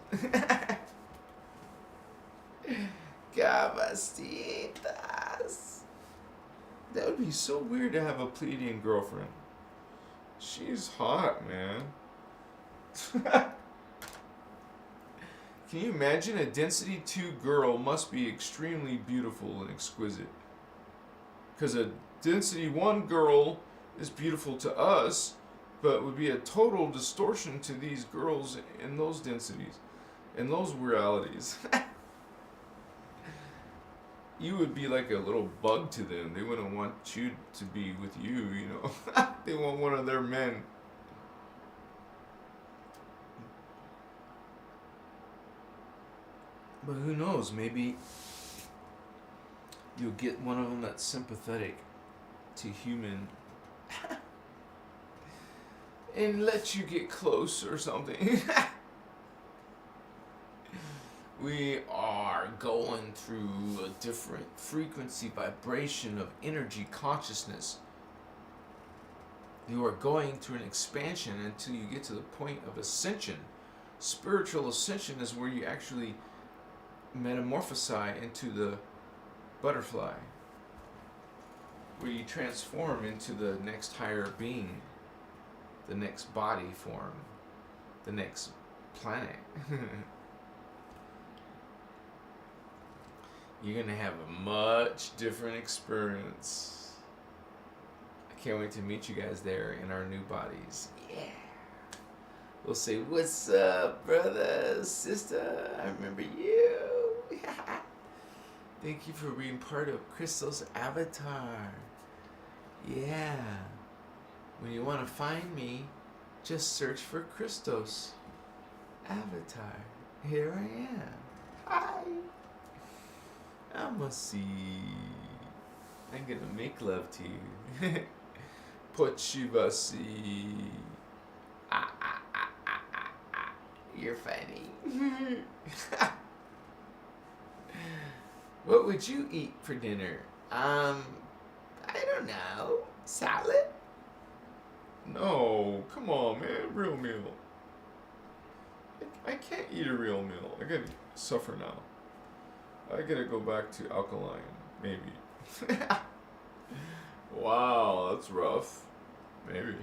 Cabastitas. That would be so weird to have a Pleiadian girlfriend. She's hot, man. Can you imagine? A density 2 girl must be extremely beautiful and exquisite. Because a density 1 girl is beautiful to us, but would be a total distortion to these girls in those densities, in those realities. You would be like a little bug to them. They wouldn't want you to be with you, you know. They want one of their men. But who knows? Maybe you'll get one of them that's sympathetic to human and let you get close or something. We are going through a different frequency vibration of energy consciousness. You are going through an expansion until you get to the point of ascension. Spiritual ascension is where you actually metamorphosize into the butterfly, where you transform into the next higher being, the next body form, the next planet. You're going to have a much different experience. I can't wait to meet you guys there in our new bodies. Yeah. We'll say, what's up, brother, sister? I remember you. Thank you for being part of Christos' avatar. Yeah. When you want to find me, just search for Christos avatar. Here I am. Hi. I'ma see. I'm gonna make love to you. Pochivasi. You're funny. What would you eat for dinner? I don't know. Salad? No, come on, man. Real meal. I can't eat a real meal. I gotta suffer now. I gotta go back to alkaline, maybe. Wow, that's rough. Maybe.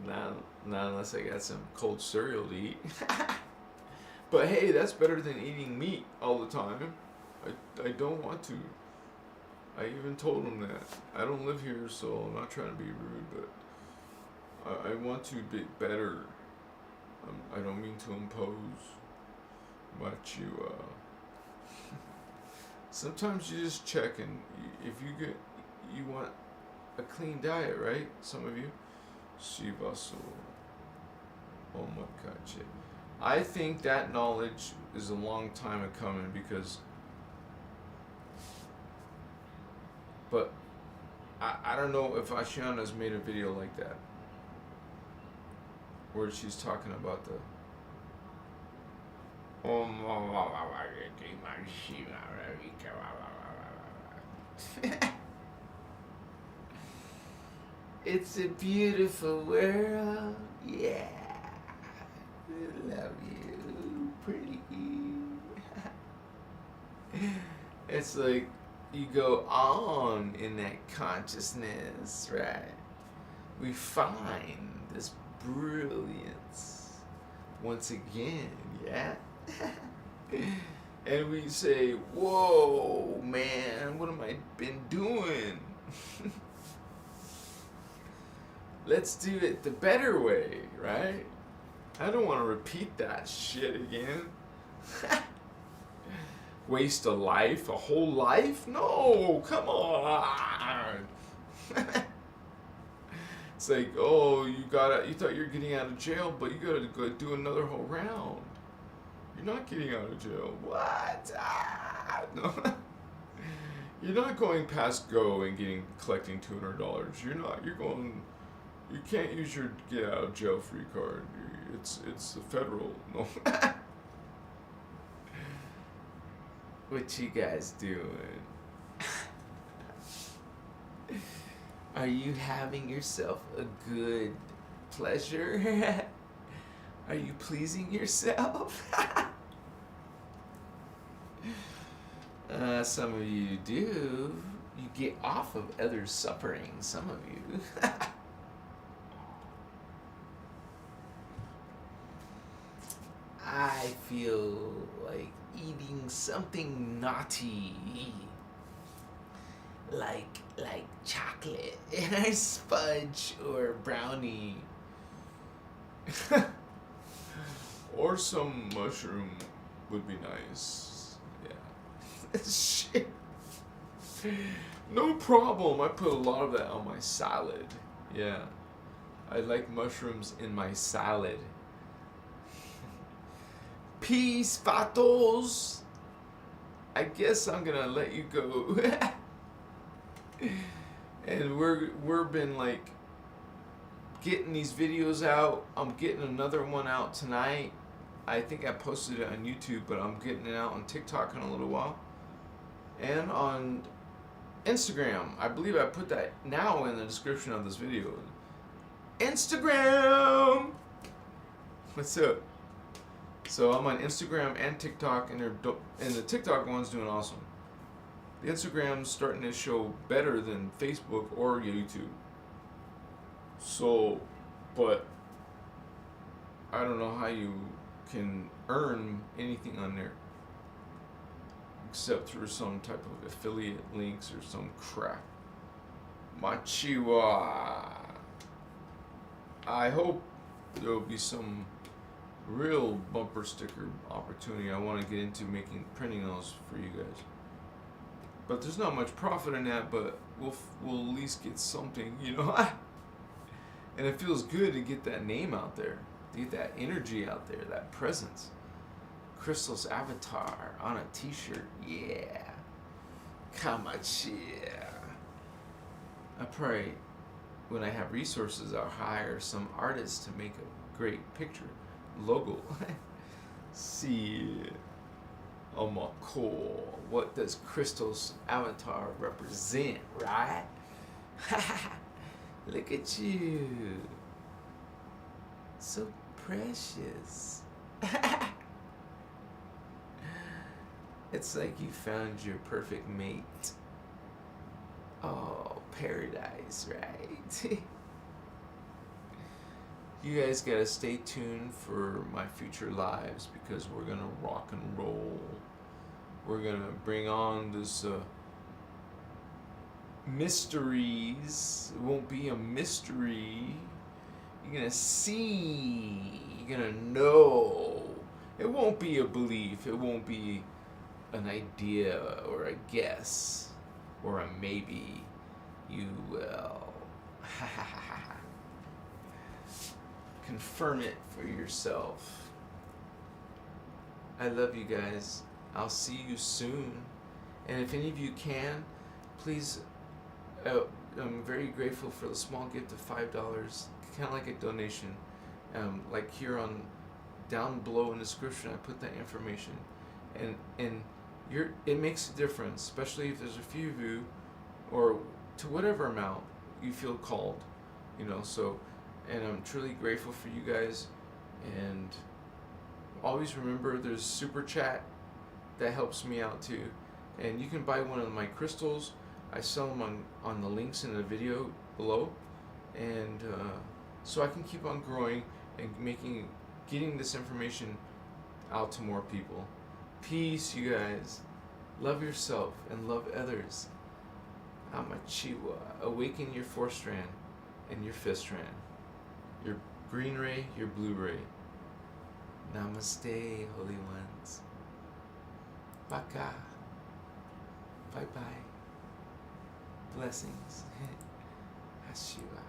Not unless I got some cold cereal to eat. But hey, that's better than eating meat all the time. I don't want to. I even told him that. I don't live here, so I'm not trying to be rude, but I want to be better. I don't mean to impose. But sometimes you just check, and if you want a clean diet, right? Some of you. Shivasu. Oh my God, shit. I think that knowledge is a long time coming but I don't know if Ashiana's made a video like that where she's talking about the it's a beautiful world, yeah. I love you, pretty. It's like you go on in that consciousness, right? We find this brilliance once again, yeah? And we say, whoa, man, what am I been doing? Let's do it the better way, right? I don't want to repeat that shit again. Waste a life, a whole life? No, come on. It's like, oh, you thought you were getting out of jail, but you gotta go do another whole round. You're not getting out of jail. What? No. You're not going past go and collecting $200. You're not. You're going. You can't use your get out of jail free card. It's the federal. No. What you guys doing? Are you having yourself a good pleasure? Are you pleasing yourself? Some of you do. You get off of others' suffering, some of you. I feel like eating something naughty. Like chocolate and sponge or brownie. Or some mushroom would be nice. Yeah. Shit. No problem. I put a lot of that on my salad. Yeah. I like mushrooms in my salad. Peace, vatos. I guess I'm gonna let you go. And we're been like getting these videos out. I'm getting another one out tonight. I think I posted it on YouTube, but I'm getting it out on TikTok in a little while. And on Instagram. I believe I put that now in the description of this video. Instagram! What's up? So I'm on Instagram and TikTok, and the TikTok one's doing awesome. The Instagram's starting to show better than Facebook or YouTube. So, but I don't know how you can earn anything on there except through some type of affiliate links or some crap. Machiwa. I hope there'll be some real bumper sticker opportunity. I want to get into printing those for you guys. But there's not much profit in that, but we'll at least get something, you know. And it feels good to get that name out there, to get that energy out there, that presence. Christos avatar on a t-shirt, yeah. Kamachia. I probably, when I have resources, I'll hire some artist to make a great picture, logo. See, oh my cool. What does Christos avatar represent, right? Look at you. So precious. It's like you found your perfect mate. Oh, paradise, right? You guys gotta stay tuned for my future lives because we're gonna rock and roll. We're gonna bring on this mysteries. It won't be a mystery. You're gonna see. You're gonna know. It won't be a belief. It won't be an idea or a guess or a maybe. You will confirm it for yourself. I love you guys. I'll see you soon. And if any of you can, please, I'm very grateful for the small gift of $5, kind of like a donation. Like here on, down below in the description, I put that information. And it makes a difference, especially if there's a few of you, or to whatever amount you feel called, you know. So, and I'm truly grateful for you guys. And always remember, there's super chat that helps me out too. And you can buy one of my crystals. I sell them on the links in the video below, and so I can keep on growing and getting this information out to more people. Peace, you guys. Love yourself and love others. Amachiwa. Awaken your fourth strand and your fifth strand. Your green ray, your blue ray. Namaste, holy ones. Baka. Bye-bye. Blessings. Hashiva.